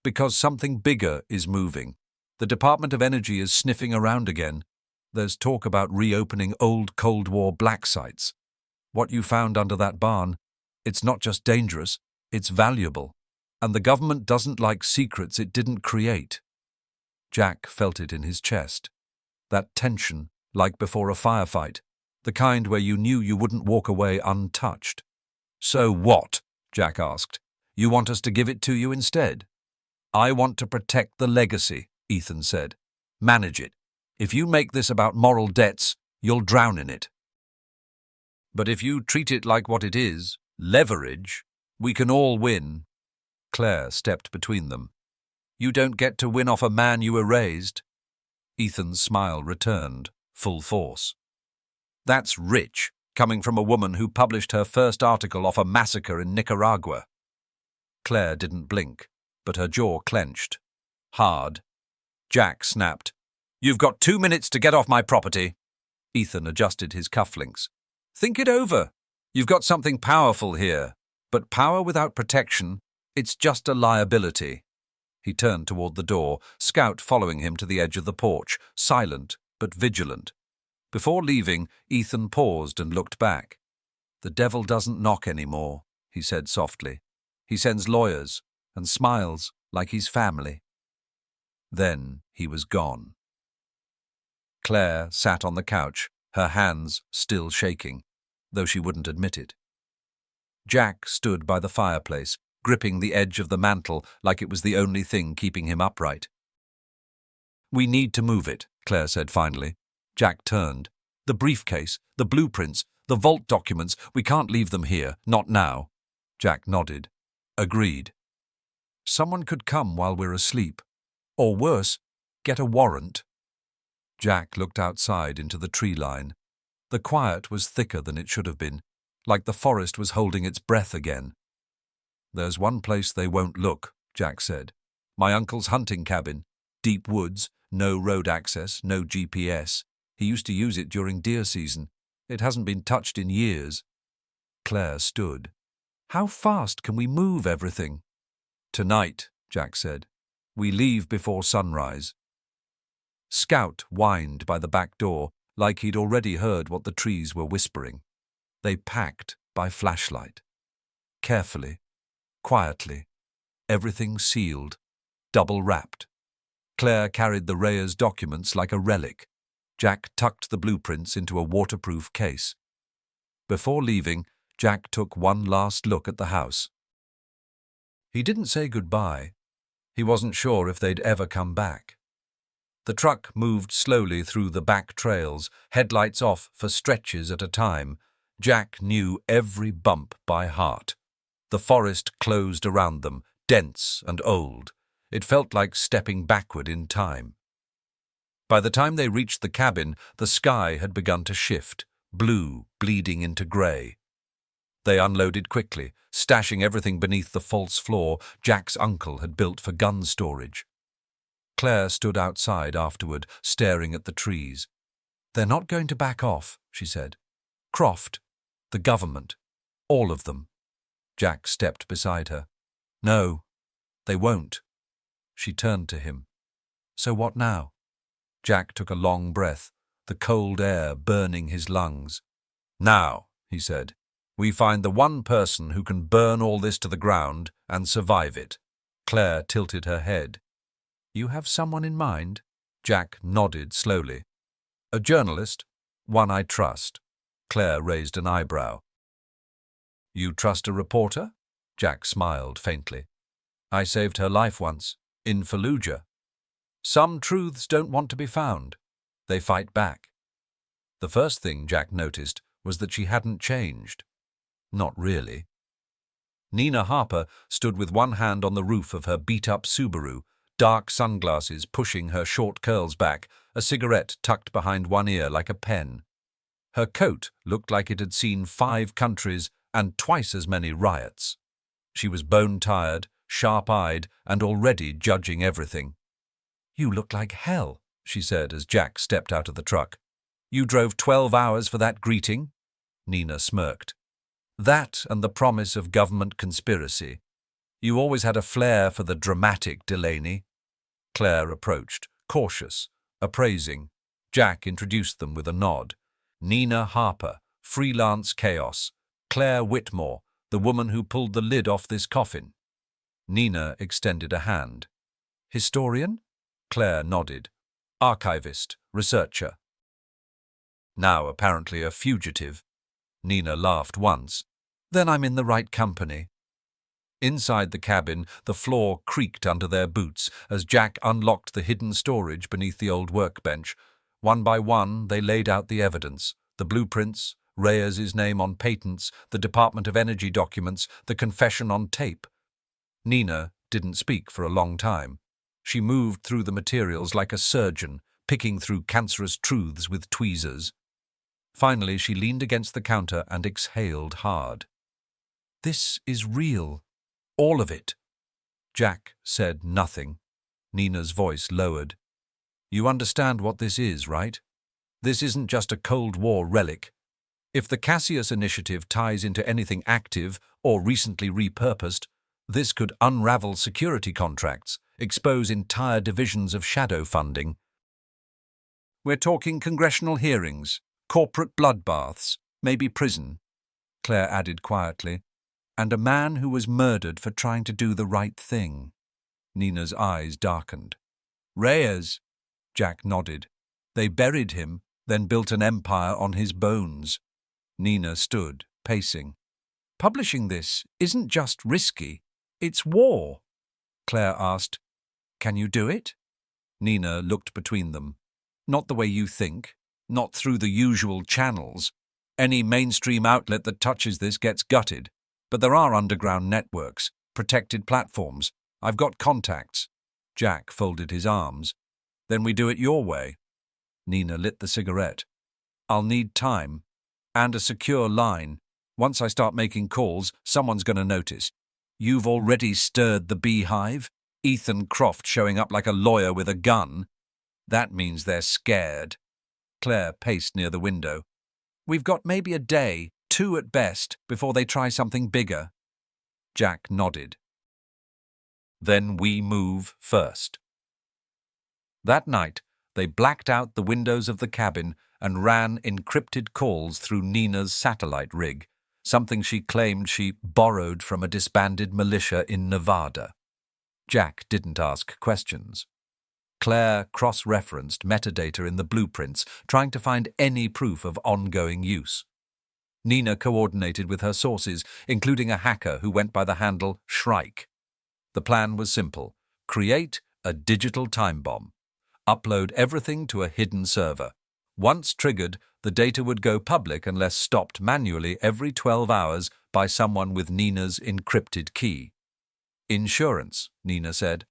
"Because something bigger is moving. The Department of Energy is sniffing around again. There's talk about reopening old Cold War black sites. What you found under that barn, it's not just dangerous, it's valuable. And the government doesn't like secrets it didn't create." Jack felt it in his chest. That tension, like before a firefight, the kind where you knew you wouldn't walk away untouched. "So what?" Jack asked. "You want us to give it to you instead?" "I want to protect the legacy," Ethan said. "Manage it. If you make this about moral debts, you'll drown in it. But if you treat it like what it is, leverage, we can all win." Claire stepped between them. "You don't get to win off a man you erased." Ethan's smile returned, full force. "That's rich, coming from a woman who published her first article off a massacre in Nicaragua." Claire didn't blink, but her jaw clenched. Hard. Jack snapped. "You've got 2 minutes to get off my property." Ethan adjusted his cufflinks. "Think it over. You've got something powerful here, but power without protection, it's just a liability." He turned toward the door, Scout following him to the edge of the porch, silent but vigilant. Before leaving, Ethan paused and looked back. "The devil doesn't knock anymore," he said softly. "He sends lawyers and smiles like he's family." Then he was gone. Claire sat on the couch, her hands still shaking, though she wouldn't admit it. Jack stood by the fireplace, gripping the edge of the mantel like it was the only thing keeping him upright. "We need to move it," Claire said finally. Jack turned. "The briefcase, the blueprints, the vault documents, we can't leave them here, not now." Jack nodded. "Agreed. Someone could come while we're asleep. Or worse, get a warrant." Jack looked outside into the tree line. The quiet was thicker than it should have been, like the forest was holding its breath again. "There's one place they won't look," Jack said. "My uncle's hunting cabin. Deep woods, no road access, no GPS. He used to use it during deer season. It hasn't been touched in years." Claire stood. "How fast can we move everything?" "Tonight," Jack said. "We leave before sunrise." Scout whined by the back door, like he'd already heard what the trees were whispering. They packed by flashlight. Carefully, quietly, everything sealed, double-wrapped. Claire carried the Reyes documents like a relic. Jack tucked the blueprints into a waterproof case. Before leaving, Jack took one last look at the house. He didn't say goodbye. He wasn't sure if they'd ever come back. The truck moved slowly through the back trails, headlights off for stretches at a time. Jack knew every bump by heart. The forest closed around them, dense and old. It felt like stepping backward in time. By the time they reached the cabin, the sky had begun to shift, blue bleeding into grey. They unloaded quickly, stashing everything beneath the false floor Jack's uncle had built for gun storage. Claire stood outside afterward, staring at the trees. "They're not going to back off," she said. "Croft, the government, all of them." Jack stepped beside her. "No, they won't." She turned to him. "So what now?" Jack took a long breath, the cold air burning his lungs. "Now," he said, "we find the one person who can burn all this to the ground and survive it." Claire tilted her head. "You have someone in mind?" Jack nodded slowly. "A journalist, one I trust." Claire raised an eyebrow. "You trust a reporter?" Jack smiled faintly. "I saved her life once, in Fallujah. Some truths don't want to be found. They fight back." The first thing Jack noticed was that she hadn't changed. Not really. Nina Harper stood with one hand on the roof of her beat-up Subaru, dark sunglasses pushing her short curls back, a cigarette tucked behind one ear like a pen. Her coat looked like it had seen 5 countries and twice as many riots. She was bone-tired, sharp-eyed, and already judging everything. "You look like hell," she said as Jack stepped out of the truck. "You drove 12 hours for that greeting?" Nina smirked. "That and the promise of government conspiracy. You always had a flair for the dramatic, Delaney." Claire approached, cautious, appraising. Jack introduced them with a nod. Nina Harper, freelance chaos. Claire Whitmore, the woman who pulled the lid off this coffin. Nina extended a hand. "Historian?" Claire nodded. "Archivist, researcher." "Now apparently a fugitive." Nina laughed once. "Then I'm in the right company." Inside the cabin, the floor creaked under their boots as Jack unlocked the hidden storage beneath the old workbench. One by one, they laid out the evidence, the blueprints, Reyes's name on patents, the Department of Energy documents, the confession on tape. Nina didn't speak for a long time. She moved through the materials like a surgeon, picking through cancerous truths with tweezers. Finally, she leaned against the counter and exhaled hard. "This is real. All of it." Jack said nothing. Nina's voice lowered. "You understand what this is, right? This isn't just a Cold War relic. If the Cassius initiative ties into anything active or recently repurposed, this could unravel security contracts, expose entire divisions of shadow funding. We're talking congressional hearings, corporate bloodbaths, maybe prison, Claire added quietly, and a man who was murdered for trying to do the right thing. Nina's eyes darkened. Reyes, Jack nodded. They buried him, then built an empire on his bones. Nina stood, pacing. Publishing this isn't just risky, it's war. Claire asked, Can you do it? Nina looked between them. Not the way you think, not through the usual channels. Any mainstream outlet that touches this gets gutted. But there are underground networks, protected platforms. I've got contacts. Jack folded his arms. Then we do it your way. Nina lit the cigarette. I'll need time. And a secure line. Once I start making calls, someone's going to notice. You've already stirred the beehive? Ethan Croft showing up like a lawyer with a gun? That means they're scared. Claire paced near the window. We've got maybe a day, 2 at best, before they try something bigger. Jack nodded. Then we move first. That night, they blacked out the windows of the cabin and ran encrypted calls through Nina's satellite rig, something she claimed she borrowed from a disbanded militia in Nevada. Jack didn't ask questions. Claire cross-referenced metadata in the blueprints, trying to find any proof of ongoing use. Nina coordinated with her sources, including a hacker who went by the handle Shrike. The plan was simple. Create a digital time bomb. Upload everything to a hidden server. Once triggered, the data would go public unless stopped manually every 12 hours by someone with Nina's encrypted key. Insurance, Nina said,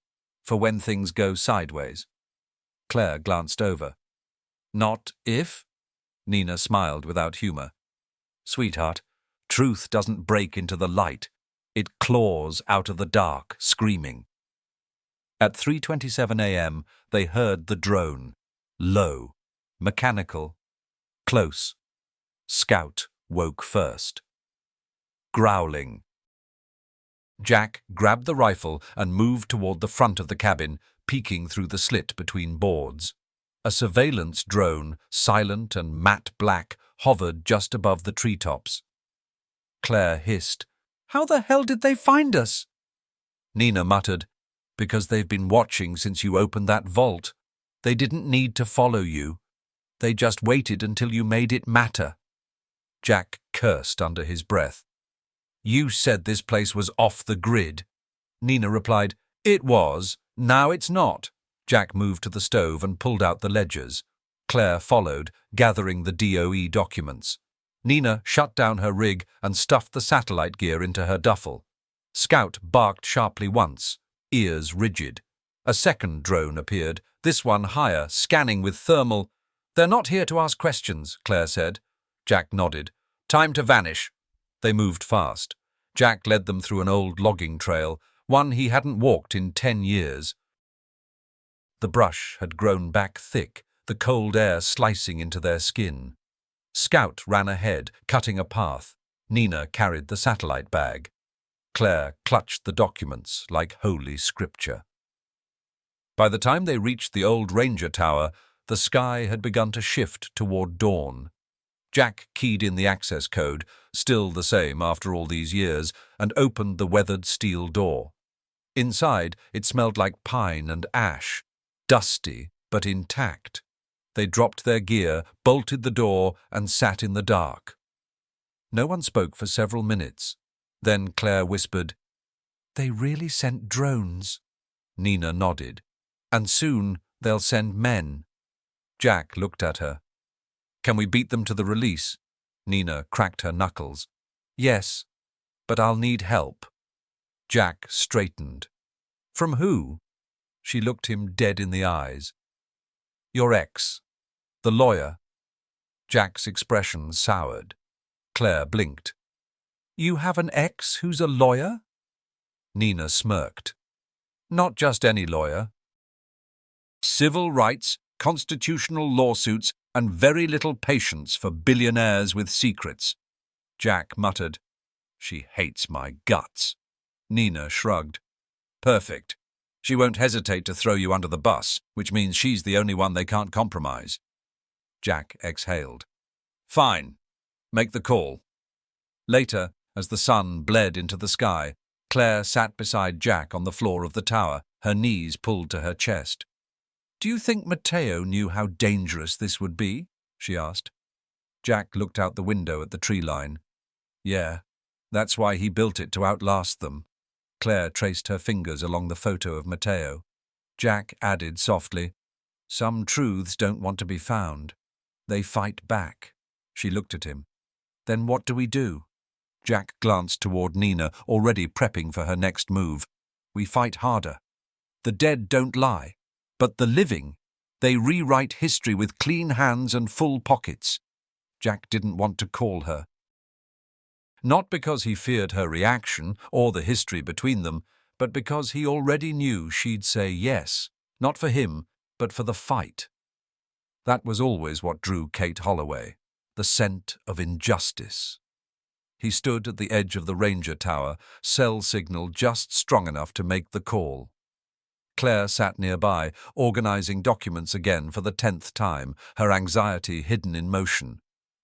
for when things go sideways. Claire glanced over. Not if? Nina smiled without humor. Sweetheart, truth doesn't break into the light. It claws out of the dark, screaming. At 3:27 a.m., they heard the drone. Low, mechanical, close. Scout woke first. Growling. Jack grabbed the rifle and moved toward the front of the cabin, peeking through the slit between boards. A surveillance drone, silent and matte black, hovered just above the treetops. Claire hissed, How the hell did they find us? Nina muttered, Because they've been watching since you opened that vault. They didn't need to follow you. They just waited until you made it matter. Jack cursed under his breath. You said this place was off the grid. Nina replied, It was. Now it's not. Jack moved to the stove and pulled out the ledgers. Claire followed, gathering the DOE documents. Nina shut down her rig and stuffed the satellite gear into her duffel. Scout barked sharply once, ears rigid. A second drone appeared, this one higher, scanning with thermal. They're not here to ask questions, Claire said. Jack nodded. Time to vanish. They moved fast. Jack led them through an old logging trail, one he hadn't walked in 10 years. The brush had grown back thick, the cold air slicing into their skin. Scout ran ahead, cutting a path. Nina carried the satellite bag. Claire clutched the documents like holy scripture. By the time they reached the old ranger tower, the sky had begun to shift toward dawn. Jack keyed in the access code, still the same after all these years, and opened the weathered steel door. Inside, it smelled like pine and ash, dusty but intact. They dropped their gear, bolted the door, and sat in the dark. No one spoke for several minutes. Then Claire whispered, They really sent drones. Nina nodded. And soon they'll send men. Jack looked at her. Can we beat them to the release? Nina cracked her knuckles. Yes, but I'll need help. Jack straightened. From who? She looked him dead in the eyes. Your ex. The lawyer. Jack's expression soured. Claire blinked. You have an ex who's a lawyer? Nina smirked. Not just any lawyer. Civil rights, constitutional lawsuits, and very little patience for billionaires with secrets. Jack muttered, She hates my guts. Nina shrugged. Perfect. She won't hesitate to throw you under the bus, which means she's the only one they can't compromise. Jack exhaled. Fine. Make the call. Later, as the sun bled into the sky, Claire sat beside Jack on the floor of the tower, her knees pulled to her chest. Do you think Matteo knew how dangerous this would be? She asked. Jack looked out the window at the tree line. Yeah, that's why he built it to outlast them. Claire traced her fingers along the photo of Matteo. Jack added softly, Some truths don't want to be found. They fight back. She looked at him. Then what do we do? Jack glanced toward Nina, already prepping for her next move. We fight harder. The dead don't lie, but the living, they rewrite history with clean hands and full pockets. Jack didn't want to call her. Not because he feared her reaction or the history between them, but because he already knew she'd say yes, not for him, but for the fight. That was always what drew Kate Holloway, the scent of injustice. He stood at the edge of the ranger tower, cell signal just strong enough to make the call. Claire sat nearby, organizing documents again for the 10th time, her anxiety hidden in motion.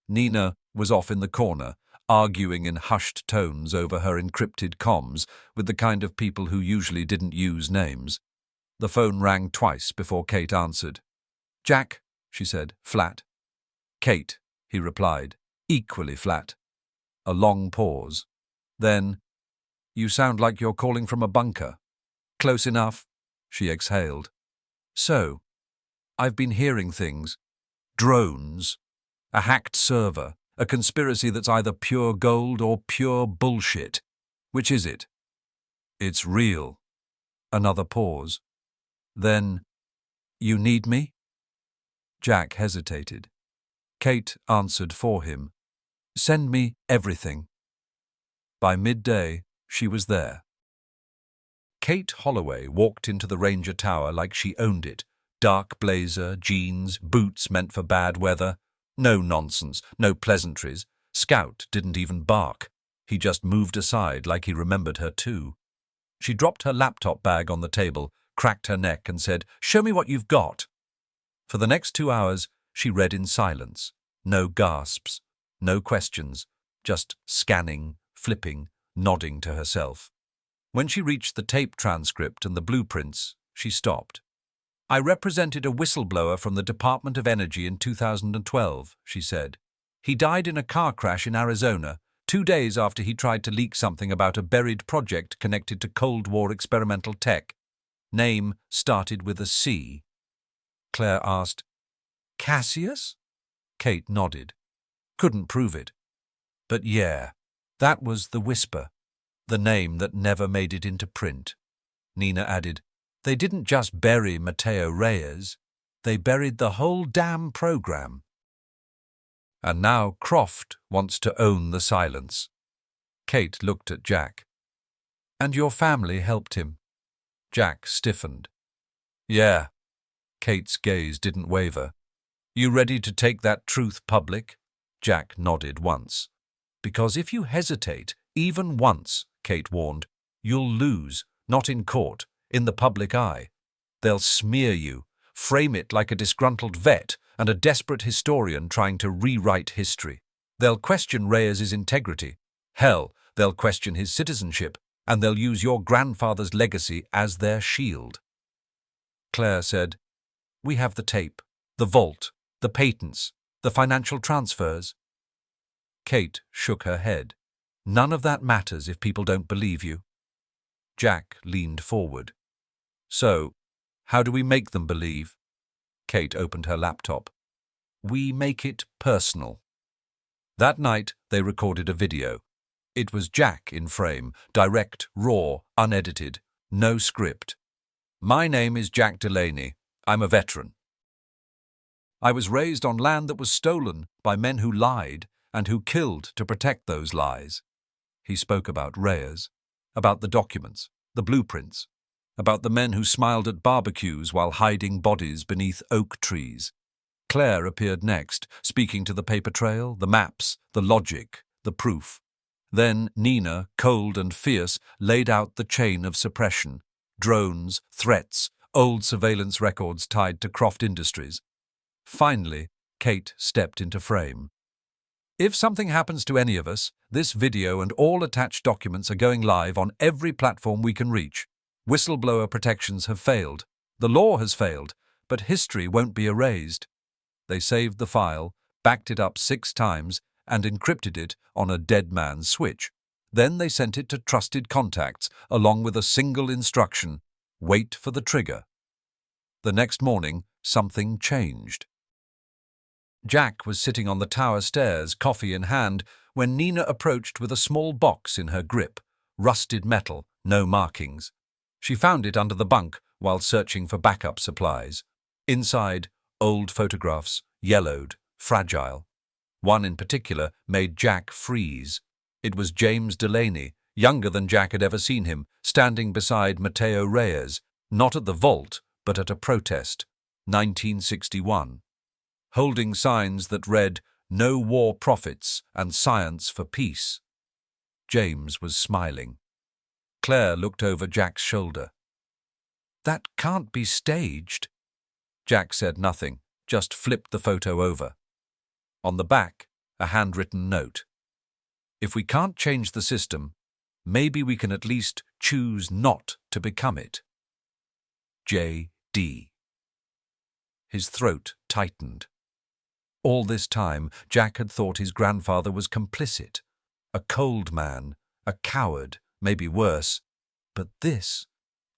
Nina was off in the corner, arguing in hushed tones over her encrypted comms with the kind of people who usually didn't use names. The phone rang twice before Kate answered. Jack, she said, flat. Kate, he replied, equally flat. A long pause. Then, you sound like you're calling from a bunker. Close enough, she exhaled. So, I've been hearing things. Drones. A hacked server. A conspiracy that's either pure gold or pure bullshit. Which is it? It's real. Another pause. Then, you need me? Jack hesitated. Kate answered for him. Send me everything. By midday, she was there. Kate Holloway walked into the Ranger Tower like she owned it. Dark blazer, jeans, boots meant for bad weather. No nonsense, no pleasantries. Scout didn't even bark. He just moved aside like he remembered her too. She dropped her laptop bag on the table, cracked her neck and said, Show me what you've got. For the next 2 hours, she read in silence. No gasps, no questions, just scanning, flipping, nodding to herself. When she reached the tape transcript and the blueprints, she stopped. I represented a whistleblower from the Department of Energy in 2012, she said. He died in a car crash in Arizona, 2 days after he tried to leak something about a buried project connected to Cold War experimental tech. Name started with a C. Claire asked, Cassius? Kate nodded. Couldn't prove it. But yeah, that was the whisper, the name that never made it into print. Nina added, They didn't just bury Matteo Reyes, they buried the whole damn program. And now Croft wants to own the silence. Kate looked at Jack. And your family helped him. Jack stiffened. Yeah. Kate's gaze didn't waver. You ready to take that truth public? Jack nodded once. Because if you hesitate, even once, Kate warned, you'll lose, not in court, in the public eye. They'll smear you, frame it like a disgruntled vet and a desperate historian trying to rewrite history. They'll question Reyes's integrity. Hell, they'll question his citizenship, and they'll use your grandfather's legacy as their shield. Claire said, We have the tape, the vault, the patents, the financial transfers. Kate shook her head. None of that matters if people don't believe you. Jack leaned forward. So, how do we make them believe? Kate opened her laptop. We make it personal. That night, they recorded a video. It was Jack in frame, direct, raw, unedited, no script. My name is Jack Delaney. I'm a veteran. I was raised on land that was stolen by men who lied and who killed to protect those lies. He spoke about Reyes, about the documents, the blueprints, about the men who smiled at barbecues while hiding bodies beneath oak trees. Claire appeared next, speaking to the paper trail, the maps, the logic, the proof. Then Nina, cold and fierce, laid out the chain of suppression. drones, threats, old surveillance records tied to Croft Industries. Finally, Kate stepped into frame. If something happens to any of us, this video and all attached documents are going live on every platform we can reach. Whistleblower protections have failed. The law has failed, but history won't be erased. They saved the file, backed it up 6 times, and encrypted it on a dead man's switch. Then they sent it to trusted contacts, along with a single instruction: wait for the trigger. The next morning, something changed. Jack was sitting on the tower stairs, coffee in hand, when Nina approached with a small box in her grip. Rusted metal, no markings. She found it under the bunk while searching for backup supplies. Inside, old photographs, yellowed, fragile. One in particular made Jack freeze. It was James Delaney, younger than Jack had ever seen him, standing beside Mateo Reyes, not at the vault, but at a protest, 1961. Holding signs that read, "No war profits and science for peace." James was smiling. Claire looked over Jack's shoulder. "That can't be staged." Jack said nothing, just flipped the photo over. On the back, a handwritten note. "If we can't change the system, maybe we can at least choose not to become it. J.D." His throat tightened. All this time, Jack had thought his grandfather was complicit. A cold man, a coward, maybe worse. But this—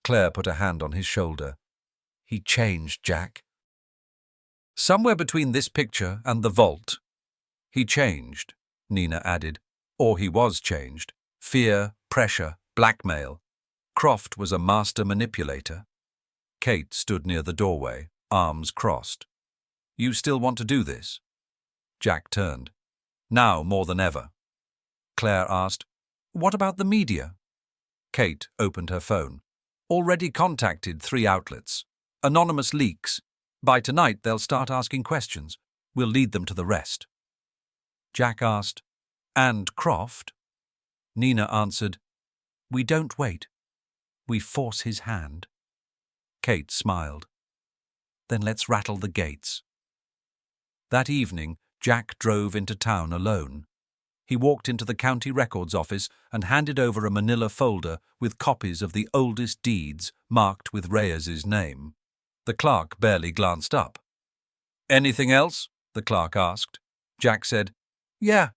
Claire put a hand on his shoulder. "He changed, Jack. Somewhere between this picture and the vault. He changed," Nina added. Or he was changed. Fear, pressure, blackmail. Croft was a master manipulator. Kate stood near the doorway, arms crossed. "You still want to do this?" Jack turned. "Now more than ever." Claire asked, "What about the media?" Kate opened her phone. "Already contacted 3 outlets. Anonymous leaks. By tonight they'll start asking questions. We'll lead them to the rest." Jack asked, "And Croft?" Nina answered, "We don't wait. We force his hand." Kate smiled. "Then let's rattle the gates." That evening, Jack drove into town alone. He walked into the county records office and handed over a manila folder with copies of the oldest deeds marked with Reyes's name. The clerk barely glanced up. "Anything else?" the clerk asked. Jack said, "Yeah,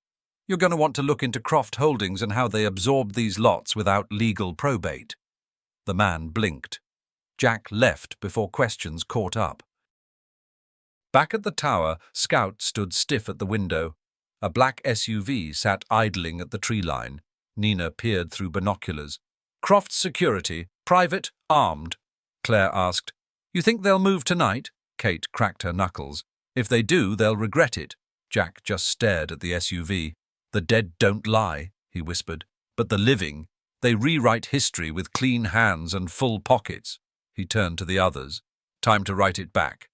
you're going to want to look into Croft Holdings and how they absorbed these lots without legal probate." The man blinked. Jack left before questions caught up. Back at the tower, Scout stood stiff at the window. A black SUV sat idling at the tree line. Nina peered through binoculars. "Croft's security, private, armed?" Claire asked. "You think they'll move tonight?" Kate cracked her knuckles. "If they do, they'll regret it." Jack just stared at the SUV. "The dead don't lie," he whispered. "But the living, they rewrite history with clean hands and full pockets." He turned to the others. "Time to write it back.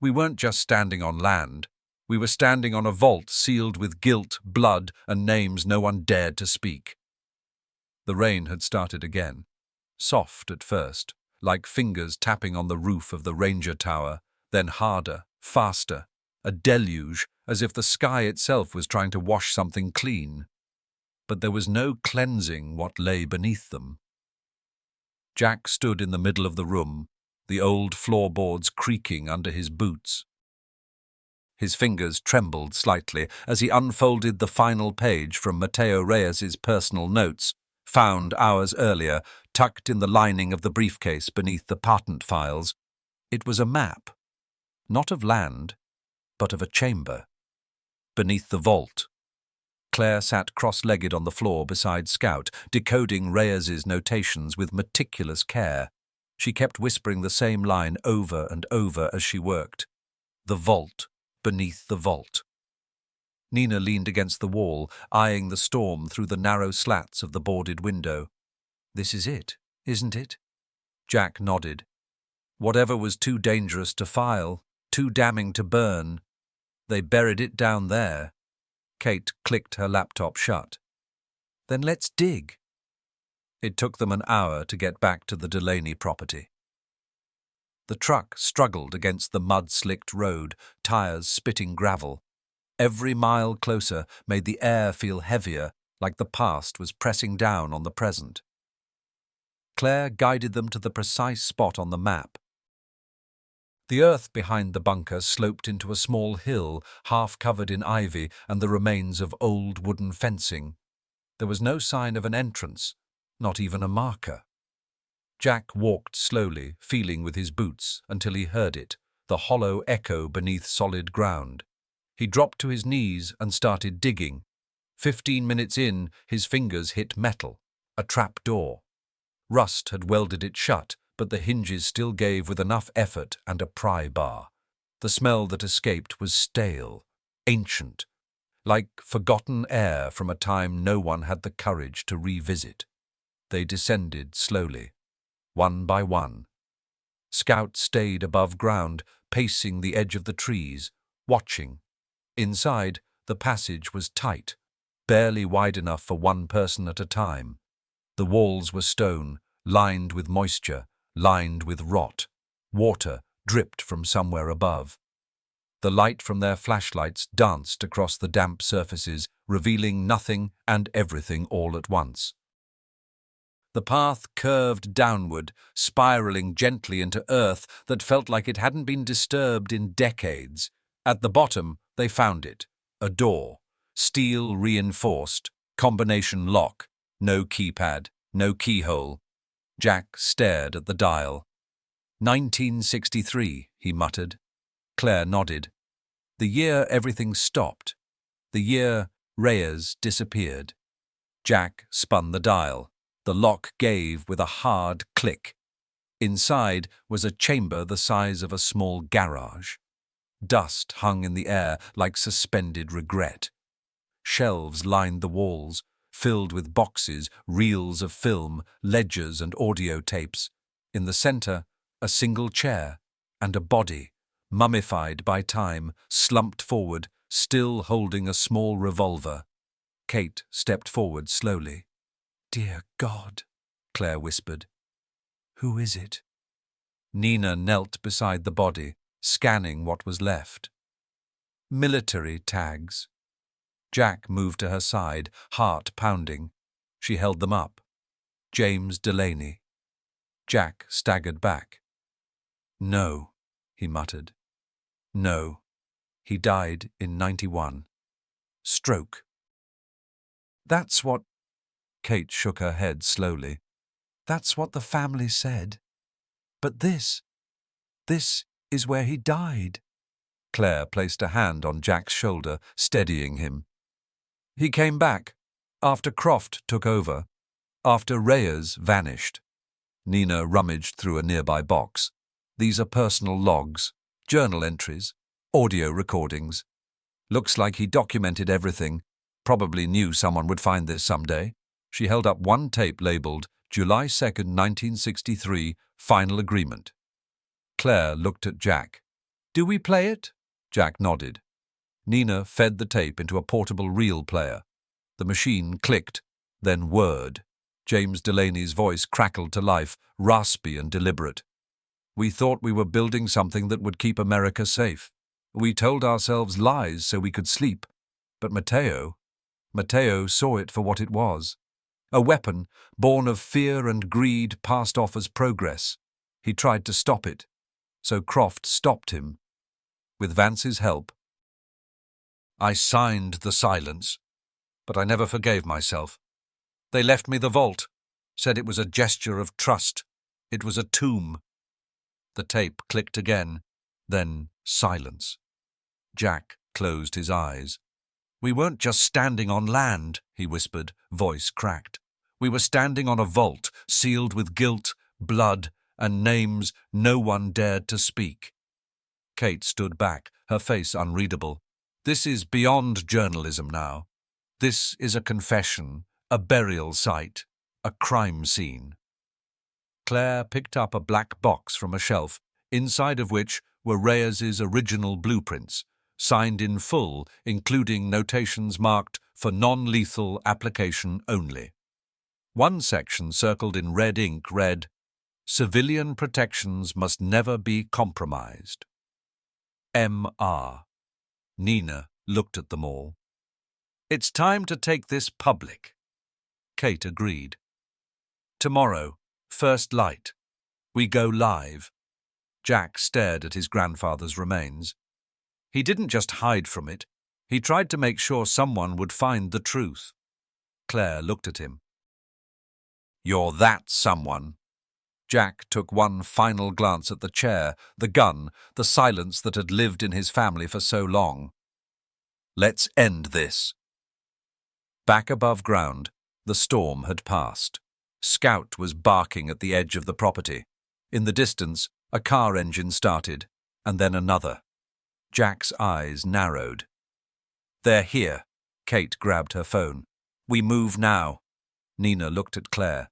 We weren't just standing on land. We were standing on a vault sealed with guilt, blood, and names no one dared to speak." The rain had started again. Soft at first, like fingers tapping on the roof of the ranger tower, then harder, faster, a deluge, as if the sky itself was trying to wash something clean. But there was no cleansing what lay beneath them. Jack stood in the middle of the room, the old floorboards creaking under his boots. His fingers trembled slightly as he unfolded the final page from Mateo Reyes's personal notes, found hours earlier, tucked in the lining of the briefcase beneath the patent files. It was a map, not of land, but of a chamber. Beneath the vault. Claire sat cross-legged on the floor beside Scout, decoding Reyes's notations with meticulous care. She kept whispering the same line over and over as she worked. The vault, beneath the vault. Nina leaned against the wall, eyeing the storm through the narrow slats of the boarded window. "This is it, isn't it?" Jack nodded. "Whatever was too dangerous to file, too damning to burn. They buried it down there." Kate clicked her laptop shut. "Then let's dig." It took them an hour to get back to the Delaney property. The truck struggled against the mud-slicked road, tires spitting gravel. Every mile closer made the air feel heavier, like the past was pressing down on the present. Claire guided them to the precise spot on the map. The earth behind the bunker sloped into a small hill, half covered in ivy and the remains of old wooden fencing. There was no sign of an entrance, not even a marker. Jack walked slowly, feeling with his boots, until he heard it, the hollow echo beneath solid ground. He dropped to his knees and started digging. 15 minutes in, his fingers hit metal, a trap door. Rust had welded it shut, but the hinges still gave with enough effort and a pry bar. The smell that escaped was stale, ancient, like forgotten air from a time no one had the courage to revisit. They descended slowly, one by one. Scout stayed above ground, pacing the edge of the trees, watching. Inside, the passage was tight, barely wide enough for one person at a time. The walls were stone, lined with moisture, lined with rot. Water dripped from somewhere above. The light from their flashlights danced across the damp surfaces, revealing nothing and everything all at once. The path curved downward, spiraling gently into earth that felt like it hadn't been disturbed in decades. At the bottom, they found it, a door, steel reinforced, combination lock, no keypad, no keyhole. Jack stared at the dial. 1963, he muttered. Claire nodded. The year everything stopped. The year Reyes disappeared. Jack spun the dial. The lock gave with a hard click. Inside was a chamber the size of a small garage. Dust hung in the air like suspended regret. Shelves lined the walls, filled with boxes, reels of film, ledgers and audio tapes. In the center, a single chair and a body, mummified by time, slumped forward, still holding a small revolver. Kate stepped forward slowly. "Dear God," Claire whispered. "Who is it?" Nina knelt beside the body, scanning what was left. Military tags. Jack moved to her side, heart pounding. She held them up. James Delaney. Jack staggered back. "No," he muttered. "No. He died in 91. Stroke." "That's what—" Kate shook her head slowly. "That's what the family said. But this is where he died." Claire placed a hand on Jack's shoulder, steadying him. "He came back, after Croft took over, after Reyes vanished." Nina rummaged through a nearby box. "These are personal logs, journal entries, audio recordings. Looks like he documented everything, probably knew someone would find this someday." She held up one tape labeled July 2nd, 1963, Final Agreement. Claire looked at Jack. "Do we play it?" Jack nodded. Nina fed the tape into a portable reel player. The machine clicked, then whirred. James Delaney's voice crackled to life, raspy and deliberate. "We thought we were building something that would keep America safe. We told ourselves lies so we could sleep. But Mateo saw it for what it was. A weapon, born of fear and greed, passed off as progress. He tried to stop it. So Croft stopped him. With Vance's help. I signed the silence, but I never forgave myself. They left me the vault, said it was a gesture of trust. It was a tomb." The tape clicked again, then silence. Jack closed his eyes. "We weren't just standing on land," he whispered, voice cracked. "We were standing on a vault, sealed with guilt, blood, and names no one dared to speak." Kate stood back, her face unreadable. "This is beyond journalism now. This is a confession, a burial site, a crime scene." Claire picked up a black box from a shelf, inside of which were Reyes's original blueprints, signed in full, including notations marked for non-lethal application only. One section circled in red ink read, "Civilian protections must never be compromised. M.R." Nina looked at them all. "It's time to take this public." Kate agreed. "Tomorrow, first light. We go live." Jack stared at his grandfather's remains. He didn't just hide from it. He tried to make sure someone would find the truth. Claire looked at him. "You're that someone." Jack took one final glance at the chair, the gun, the silence that had lived in his family for so long. "Let's end this." Back above ground, the storm had passed. Scout was barking at the edge of the property. In the distance, a car engine started, and then another. Jack's eyes narrowed. "They're here." Kate grabbed her phone. "We move now." Nina looked at Claire.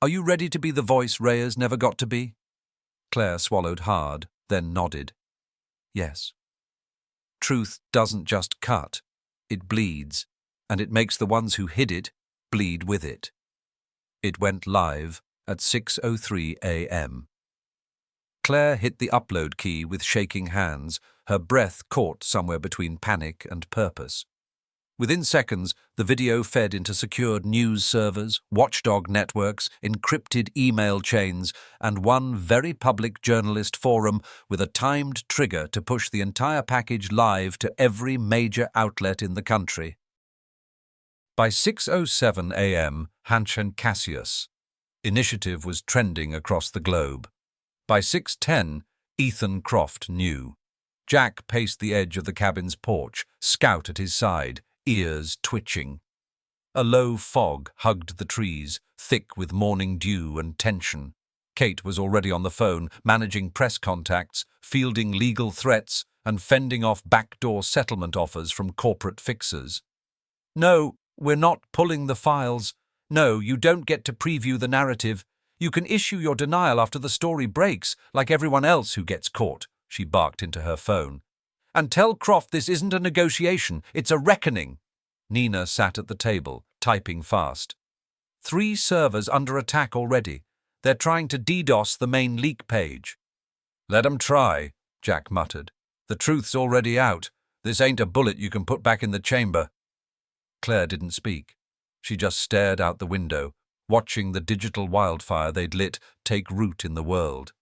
"Are you ready to be the voice Reyes never got to be?" Claire swallowed hard, then nodded. "Yes." Truth doesn't just cut, it bleeds, and it makes the ones who hid it bleed with it. It went live at 6:03 a.m. Claire hit the upload key with shaking hands, her breath caught somewhere between panic and purpose. Within seconds, the video fed into secured news servers, watchdog networks, encrypted email chains, and one very public journalist forum with a timed trigger to push the entire package live to every major outlet in the country. By 6:07 a.m., Hanchen Cassius. Initiative was trending across the globe. By 6:10, Ethan Croft knew. Jack paced the edge of the cabin's porch, Scout at his side, ears twitching. A low fog hugged the trees, thick with morning dew and tension. Kate was already on the phone, managing press contacts, fielding legal threats, and fending off backdoor settlement offers from corporate fixers. "No, we're not pulling the files. No, you don't get to preview the narrative. You can issue your denial after the story breaks, like everyone else who gets caught," she barked into her phone. "And tell Croft this isn't a negotiation, it's a reckoning." Nina sat at the table, typing fast. 3 servers under attack already. They're trying to DDoS the main leak page. "Let 'em try," Jack muttered. "The truth's already out. This ain't a bullet you can put back in the chamber." Claire didn't speak. She just stared out the window, watching the digital wildfire they'd lit take root in the world.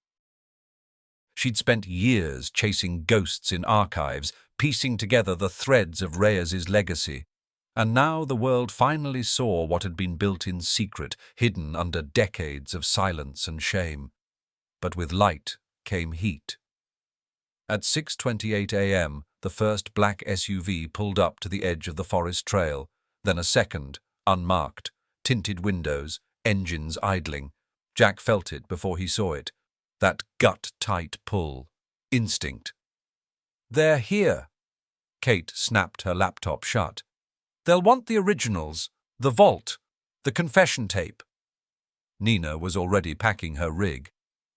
She'd spent years chasing ghosts in archives, piecing together the threads of Reyes's legacy. And now the world finally saw what had been built in secret, hidden under decades of silence and shame. But with light came heat. At 6:28 a.m., the first black SUV pulled up to the edge of the forest trail, then a second, unmarked, tinted windows, engines idling. Jack felt it before he saw it. That gut-tight pull. Instinct. "They're here." Kate snapped her laptop shut. "They'll want the originals, the vault, the confession tape." Nina was already packing her rig.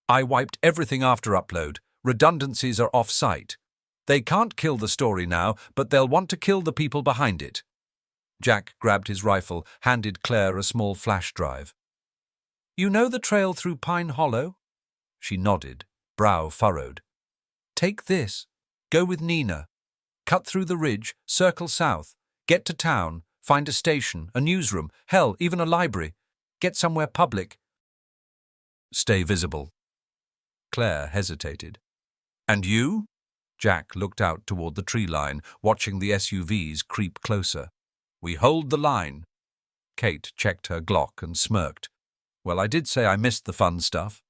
"I wiped everything after upload. Redundancies are off-site. They can't kill the story now, but they'll want to kill the people behind it." Jack grabbed his rifle, handed Claire a small flash drive. "You know the trail through Pine Hollow?" She nodded, brow furrowed. "Take this. Go with Nina. Cut through the ridge, circle south. Get to town, find a station, a newsroom, hell, even a library. Get somewhere public. Stay visible." Claire hesitated. "And you?" Jack looked out toward the tree line, watching the SUVs creep closer. "We hold the line." Kate checked her Glock and smirked. "Well, I did say I missed the fun stuff."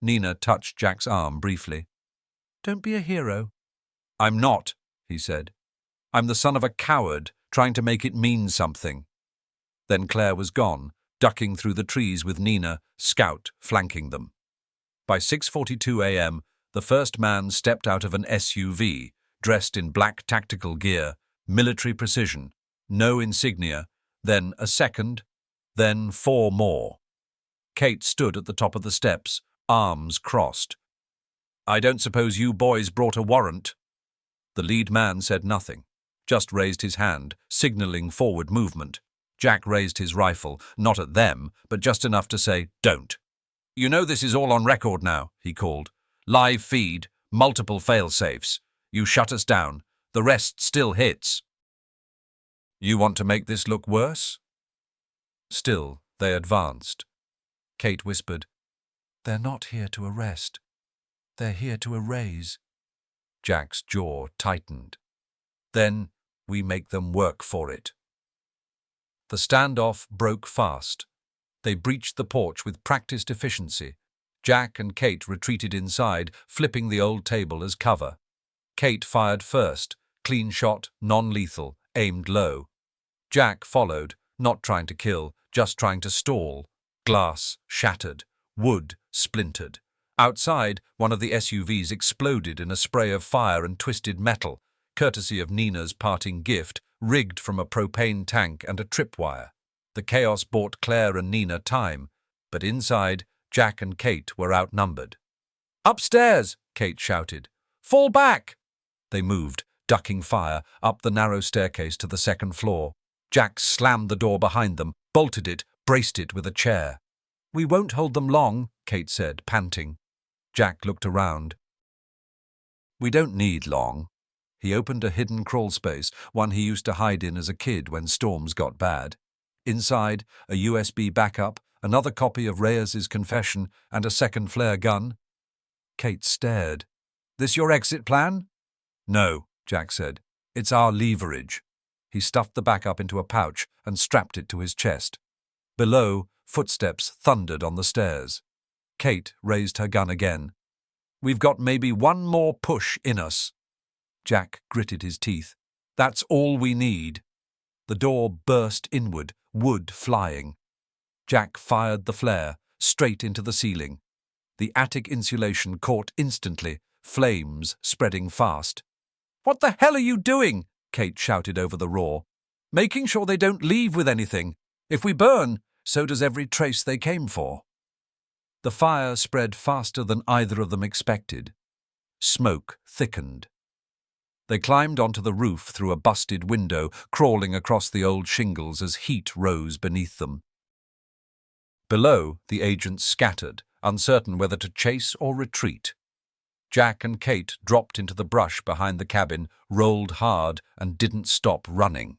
Nina touched Jack's arm briefly. "Don't be a hero." "I'm not," he said. "I'm the son of a coward, trying to make it mean something." Then Claire was gone, ducking through the trees with Nina, Scout, flanking them. By 6:42 a.m., the first man stepped out of an SUV, dressed in black tactical gear, military precision, no insignia, then a second, then 4 more. Kate stood at the top of the steps, arms crossed. "I don't suppose you boys brought a warrant?" The lead man said nothing, just raised his hand, signaling forward movement. Jack raised his rifle, not at them, but just enough to say, "Don't." "You know this is all on record now," he called. "Live feed, multiple fail-safes. You shut us down. The rest still hits." "You want to make this look worse?" Still, they advanced. Kate whispered, "They're not here to arrest. They're here to erase." Jack's jaw tightened. "Then we make them work for it." The standoff broke fast. They breached the porch with practiced efficiency. Jack and Kate retreated inside, flipping the old table as cover. Kate fired first, clean shot, non-lethal, aimed low. Jack followed, not trying to kill, just trying to stall. Glass shattered, wood splintered. Outside, one of the SUVs exploded in a spray of fire and twisted metal, courtesy of Nina's parting gift, rigged from a propane tank and a tripwire. The chaos bought Claire and Nina time, but inside, Jack and Kate were outnumbered. "Upstairs!" Kate shouted. "Fall back!" They moved, ducking fire, up the narrow staircase to the second floor. Jack slammed the door behind them, bolted it, braced it with a chair. "We won't hold them long," Kate said, panting. Jack looked around. "We don't need long." He opened a hidden crawl space, one he used to hide in as a kid when storms got bad. Inside, a USB backup, another copy of Reyes's confession, and a second flare gun. Kate stared. "This your exit plan?" "No," Jack said. "It's our leverage." He stuffed the backup into a pouch and strapped it to his chest. Below, footsteps thundered on the stairs. Kate raised her gun again. "We've got maybe one more push in us." Jack gritted his teeth. "That's all we need." The door burst inward, wood flying. Jack fired the flare, straight into the ceiling. The attic insulation caught instantly, flames spreading fast. "What the hell are you doing?" Kate shouted over the roar. "Making sure they don't leave with anything. If we burn, so does every trace they came for." The fire spread faster than either of them expected. Smoke thickened. They climbed onto the roof through a busted window, crawling across the old shingles as heat rose beneath them. Below, the agents scattered, uncertain whether to chase or retreat. Jack and Kate dropped into the brush behind the cabin, rolled hard, and didn't stop running.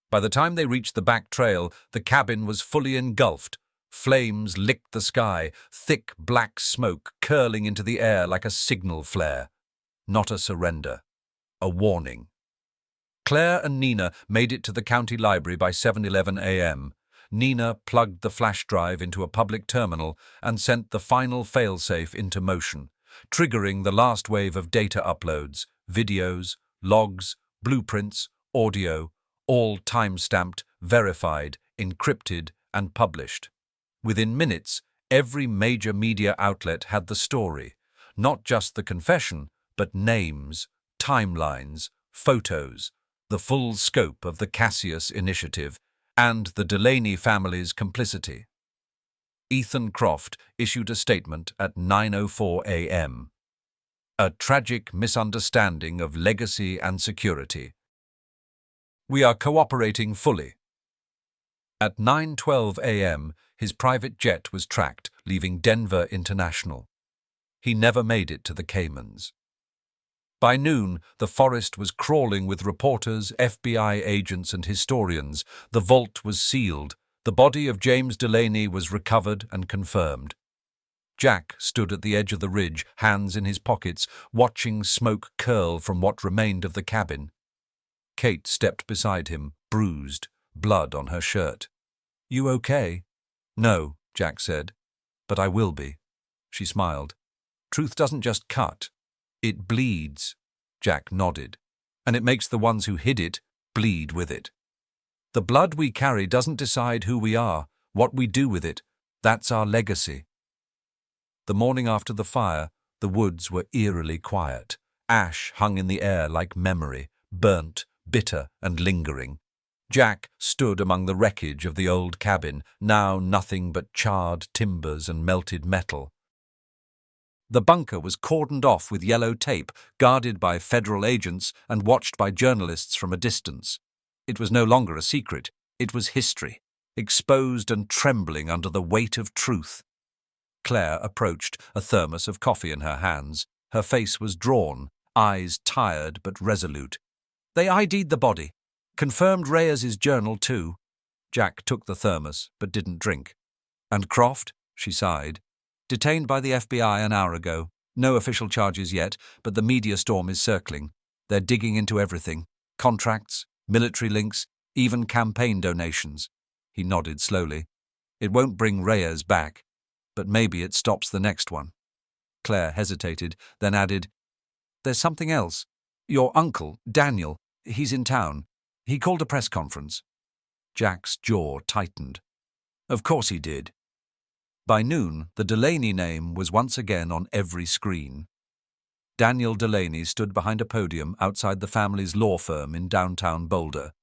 By the time they reached the back trail, the cabin was fully engulfed. Flames licked the sky, thick black smoke curling into the air like a signal flare. Not a surrender. A warning. Claire and Nina made it to the county library by 7:11 a.m. Nina plugged the flash drive into a public terminal and sent the final failsafe into motion, triggering the last wave of data uploads, videos, logs, blueprints, audio, all time-stamped, verified, encrypted, and published. Within minutes, every major media outlet had the story, not just the confession, but names, timelines, photos, the full scope of the Cassius initiative, and the Delaney family's complicity. Ethan Croft issued a statement at 9:04 a.m. "A tragic misunderstanding of legacy and security. We are cooperating fully." At 9:12 a.m., his private jet was tracked, leaving Denver International. He never made it to the Caymans. By noon, the forest was crawling with reporters, FBI agents, and historians. The vault was sealed. The body of James Delaney was recovered and confirmed. Jack stood at the edge of the ridge, hands in his pockets, watching smoke curl from what remained of the cabin. Kate stepped beside him, bruised, blood on her shirt. "You okay?" "No," Jack said, "but I will be." She smiled. "Truth doesn't just cut. It bleeds." Jack nodded. "And it makes the ones who hid it bleed with it. The blood we carry doesn't decide who we are, what we do with it. That's our legacy." The morning after the fire, the woods were eerily quiet. Ash hung in the air like memory, burnt, bitter, and lingering. Jack stood among the wreckage of the old cabin, now nothing but charred timbers and melted metal. The bunker was cordoned off with yellow tape, guarded by federal agents and watched by journalists from a distance. It was no longer a secret. It was history, exposed and trembling under the weight of truth. Claire approached, a thermos of coffee in her hands. Her face was drawn, eyes tired but resolute. They ID'd the body. Confirmed Reyes's journal, too. Jack took the thermos, but didn't drink. And Croft? She sighed. Detained by the FBI an hour ago. No official charges yet, but the media storm is circling. They're digging into everything. Contracts, military links, even campaign donations. He nodded slowly. It won't bring Reyes back, but maybe it stops the next one. Claire hesitated, then added, There's something else. Your uncle, Daniel, he's in town. He called a press conference. Jack's jaw tightened. Of course he did. By noon, the Delaney name was once again on every screen. Daniel Delaney stood behind a podium outside the family's law firm in downtown Boulder.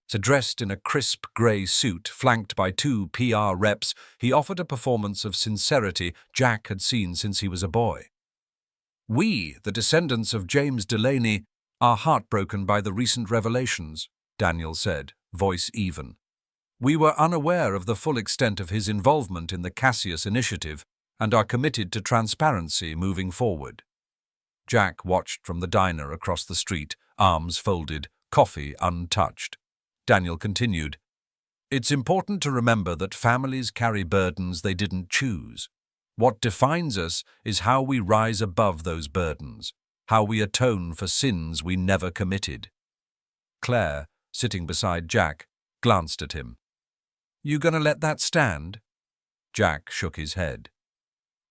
Dressed in a crisp grey suit, flanked by 2 PR reps, he offered a performance of sincerity Jack had seen since he was a boy. We, the descendants of James Delaney, are heartbroken by the recent revelations, Daniel said, voice even. We were unaware of the full extent of his involvement in the Cassius initiative and are committed to transparency moving forward. Jack watched from the diner across the street, arms folded, coffee untouched. Daniel continued, It's important to remember that families carry burdens they didn't choose. What defines us is how we rise above those burdens, how we atone for sins we never committed. Claire, sitting beside Jack, glanced at him. You gonna let that stand? Jack shook his head.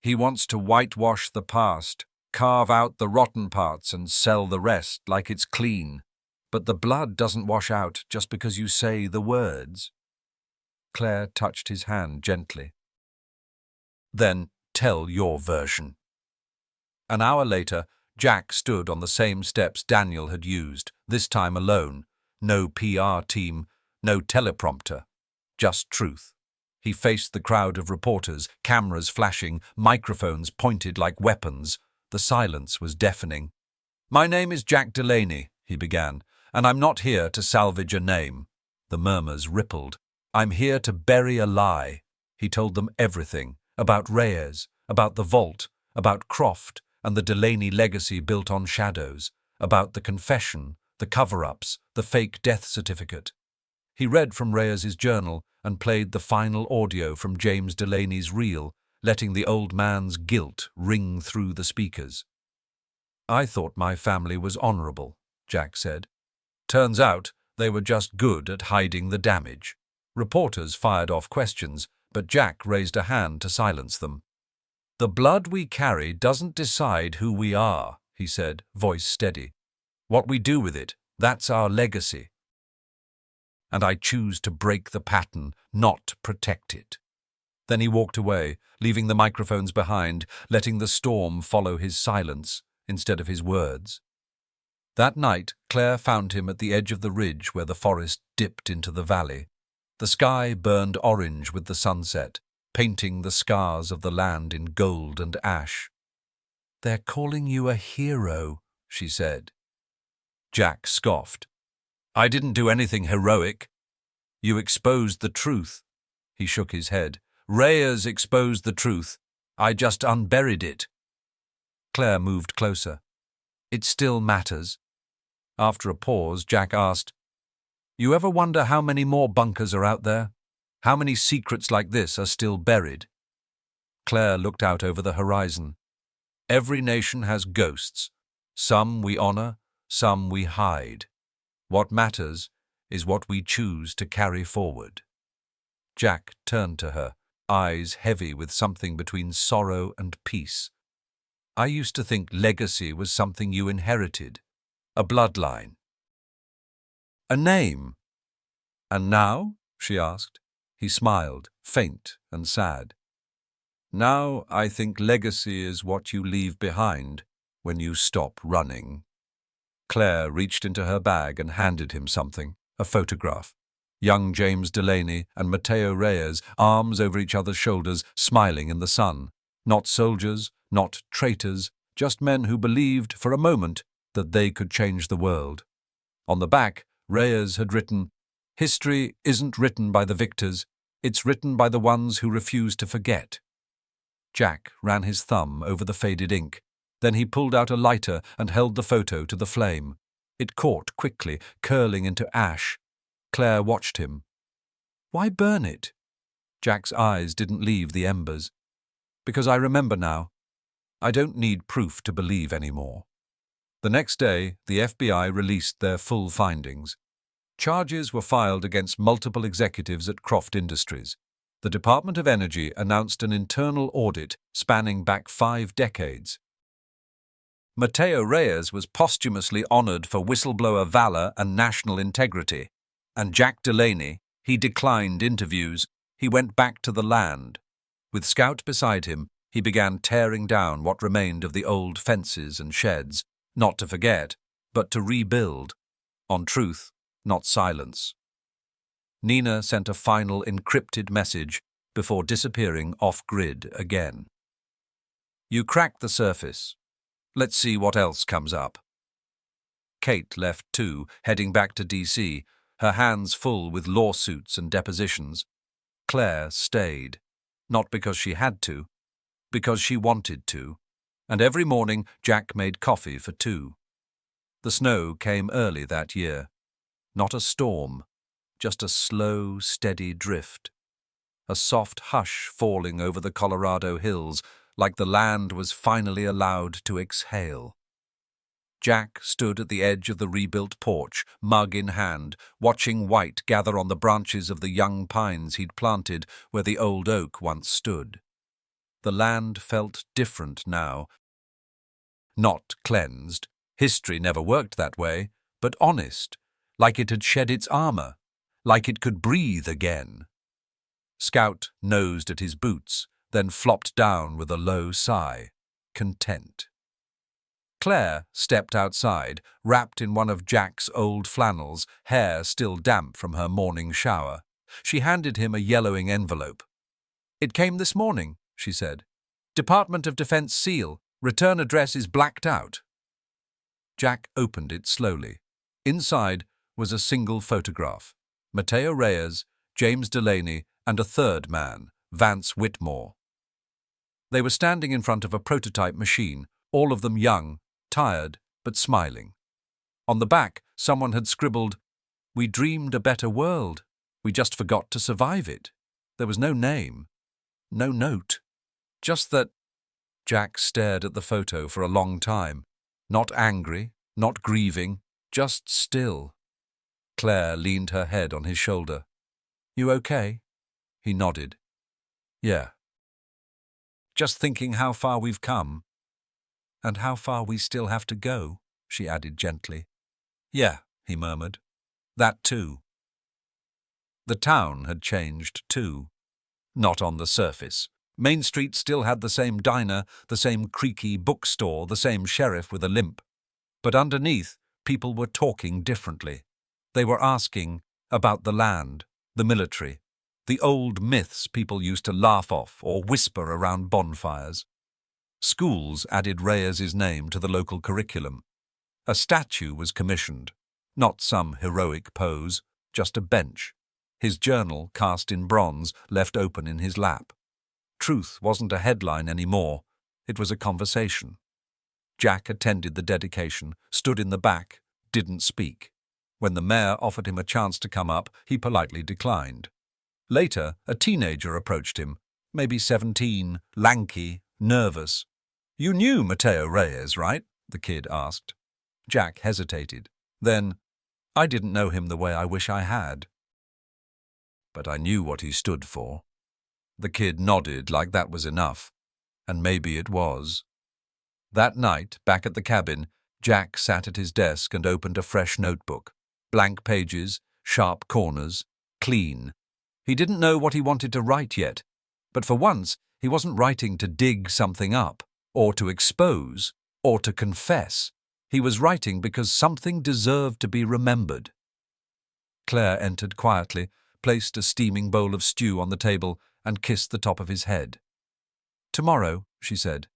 He wants to whitewash the past, carve out the rotten parts and sell the rest like it's clean. But the blood doesn't wash out just because you say the words. Claire touched his hand gently. Then tell your version. An hour later, Jack stood on the same steps Daniel had used, this time alone. No PR team, no teleprompter, just truth. He faced the crowd of reporters, cameras flashing, microphones pointed like weapons. The silence was deafening. My name is Jack Delaney, he began, and I'm not here to salvage a name. The murmurs rippled. I'm here to bury a lie. He told them everything, about Reyes, about the vault, about Croft and the Delaney legacy built on shadows, about the confession, the cover-ups, the fake death certificate. He read from Reyes's journal and played the final audio from James Delaney's reel, letting the old man's guilt ring through the speakers. I thought my family was honorable, Jack said. Turns out they were just good at hiding the damage. Reporters fired off questions, but Jack raised a hand to silence them. The blood we carry doesn't decide who we are, he said, voice steady. What we do with it, that's our legacy. And I choose to break the pattern, not protect it. Then he walked away, leaving the microphones behind, letting the storm follow his silence instead of his words. That night, Claire found him at the edge of the ridge where the forest dipped into the valley. The sky burned orange with the sunset, painting the scars of the land in gold and ash. They're calling you a hero, she said. Jack scoffed. I didn't do anything heroic. You exposed the truth. He shook his head. Reyes exposed the truth. I just unburied it. Claire moved closer. It still matters. After a pause, Jack asked, You ever wonder how many more bunkers are out there? How many secrets like this are still buried? Claire looked out over the horizon. Every nation has ghosts. Some we honor, some we hide. What matters is what we choose to carry forward. Jack turned to her, eyes heavy with something between sorrow and peace. I used to think legacy was something you inherited, a bloodline, a name. And now? She asked. He smiled, faint and sad. Now I think legacy is what you leave behind when you stop running. Claire reached into her bag and handed him something, a photograph. Young James Delaney and Mateo Reyes, arms over each other's shoulders, smiling in the sun. Not soldiers, not traitors, just men who believed for a moment that they could change the world. On the back, Reyes had written, History isn't written by the victors, it's written by the ones who refuse to forget. Jack ran his thumb over the faded ink. Then he pulled out a lighter and held the photo to the flame. It caught quickly, curling into ash. Claire watched him. "Why burn it?" Jack's eyes didn't leave the embers. "Because I remember now. I don't need proof to believe anymore." The next day, the FBI released their full findings. Charges were filed against multiple executives at Croft Industries. The Department of Energy announced an internal audit spanning back 5 decades. Mateo Reyes was posthumously honored for whistleblower valor and national integrity. And Jack Delaney, he declined interviews. He went back to the land. With Scout beside him, he began tearing down what remained of the old fences and sheds, not to forget, but to rebuild, on truth, not silence. Nina sent a final encrypted message before disappearing off-grid again. "You cracked the surface. Let's see what else comes up." Kate left too, heading back to D.C., her hands full with lawsuits and depositions. Claire stayed, not because she had to, because she wanted to, and every morning Jack made coffee for 2. The snow came early that year. Not a storm, just a slow, steady drift. A soft hush falling over the Colorado hills, like the land was finally allowed to exhale. Jack stood at the edge of the rebuilt porch, mug in hand, watching white gather on the branches of the young pines he'd planted where the old oak once stood. The land felt different now. Not cleansed. History never worked that way, but honest, like it had shed its armor, like it could breathe again. Scout nosed at his boots, then flopped down with a low sigh, content. Claire stepped outside, wrapped in one of Jack's old flannels, hair still damp from her morning shower. She handed him a yellowing envelope. "It came this morning," she said. "Department of Defense seal. Return address is blacked out." Jack opened it slowly. Inside was a single photograph. Mateo Reyes, James Delaney, and a third man, Vance Whitmore. They were standing in front of a prototype machine, all of them young, tired, but smiling. On the back, someone had scribbled, "We dreamed a better world. We just forgot to survive it." There was no name, no note. Just that. Jack stared at the photo for a long time. Not angry, not grieving, just still. Claire leaned her head on his shoulder. "You okay?" He nodded. "Yeah. Just thinking how far we've come. And how far we still have to go," she added gently. "Yeah," he murmured. "That too." The town had changed too. Not on the surface. Main Street still had the same diner, the same creaky bookstore, the same sheriff with a limp. But underneath, people were talking differently. They were asking about the land, the military, the old myths people used to laugh off or whisper around bonfires. Schools added Reyes's name to the local curriculum. A statue was commissioned, not some heroic pose, just a bench. His journal, cast in bronze, left open in his lap. Truth wasn't a headline anymore. It was a conversation. Jack attended the dedication, stood in the back, didn't speak. When the mayor offered him a chance to come up, he politely declined. Later, a teenager approached him, maybe 17, lanky, nervous. "You knew Mateo Reyes, right?" the kid asked. Jack hesitated. Then, "I didn't know him the way I wish I had." "But I knew what he stood for." The kid nodded like that was enough. And maybe it was. That night, back at the cabin, Jack sat at his desk and opened a fresh notebook. Blank pages, sharp corners, clean. He didn't know what he wanted to write yet, but for once he wasn't writing to dig something up, or to expose, or to confess. He was writing because something deserved to be remembered. Claire entered quietly, placed a steaming bowl of stew on the table, and kissed the top of his head. "Tomorrow," she said,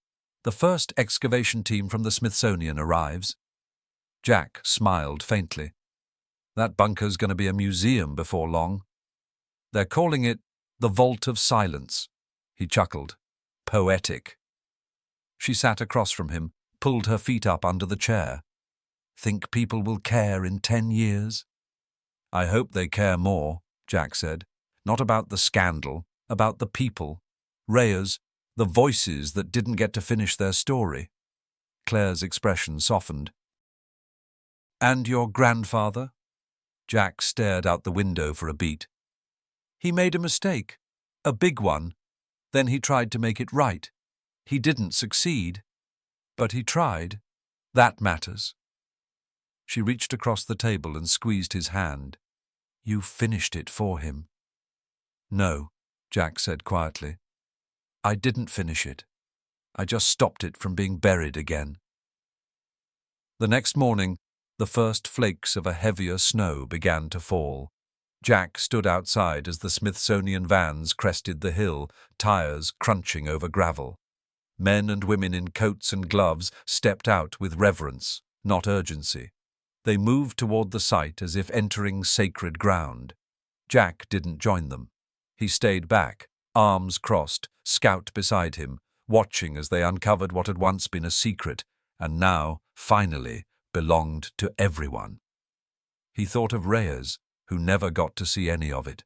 "the first excavation team from the Smithsonian arrives." Jack smiled faintly. That bunker's going to be a museum before long. They're calling it the Vault of Silence. He chuckled. Poetic. She sat across from him, pulled her feet up under the chair. Think people will care in 10 years? I hope they care more, Jack said. Not about the scandal, about the people. Reyes, the voices that didn't get to finish their story. Claire's expression softened. And your grandfather? Jack stared out the window for a beat. He made a mistake, a big one. Then he tried to make it right. He didn't succeed, but he tried. That matters. She reached across the table and squeezed his hand. You finished it for him. No, Jack said quietly. I didn't finish it. I just stopped it from being buried again. The next morning, the first flakes of a heavier snow began to fall. Jack stood outside as the Smithsonian vans crested the hill, tires crunching over gravel. Men and women in coats and gloves stepped out with reverence, not urgency. They moved toward the site as if entering sacred ground. Jack didn't join them. He stayed back, arms crossed, Scout beside him, watching as they uncovered what had once been a secret and now, finally, belonged to everyone. He thought of Reyes, who never got to see any of it,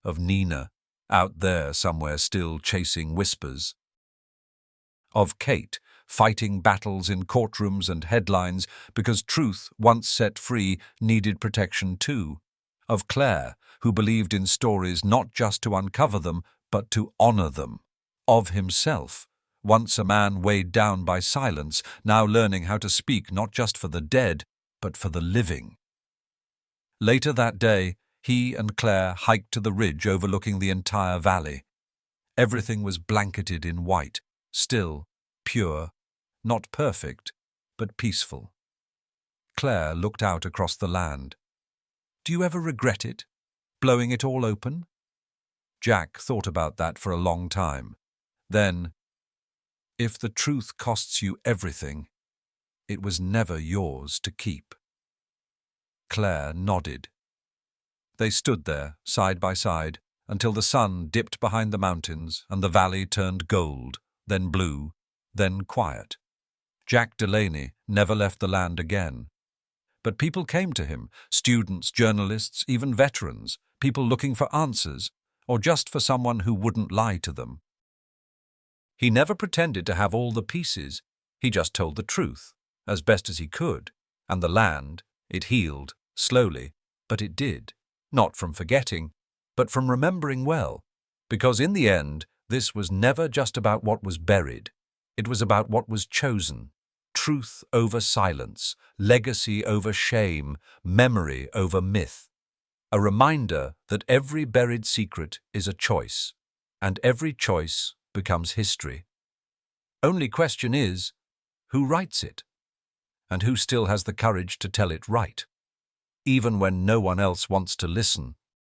of Nina, out there somewhere still chasing whispers, of Kate, fighting battles in courtrooms and headlines because truth, once set free, needed protection too, of Claire, who believed in stories not just to uncover them, but to honor them, of himself, once a man weighed down by silence, now learning how to speak not just for the dead, but for the living. Later that day, he and Claire hiked to the ridge overlooking the entire valley. Everything was blanketed in white, still, pure, not perfect, but peaceful. Claire looked out across the land. Do you ever regret it, blowing it all open? Jack thought about that for a long time. Then, if the truth costs you everything, it was never yours to keep. Claire nodded. They stood there, side by side, until the sun dipped behind the mountains and the valley turned gold, then blue, then quiet. Jack Delaney never left the land again. But people came to him, students, journalists, even veterans, people looking for answers, or just for someone who wouldn't lie to them. He never pretended to have all the pieces, he just told the truth, as best as he could, and the land, it healed, slowly, but it did, not from forgetting, but from remembering well, because in the end, this was never just about what was buried, it was about what was chosen. Truth over silence, legacy over shame, memory over myth. A reminder that every buried secret is a choice, and every choice becomes history. Only question is, who writes it? And who still has the courage to tell it right, even when no one else wants to listen?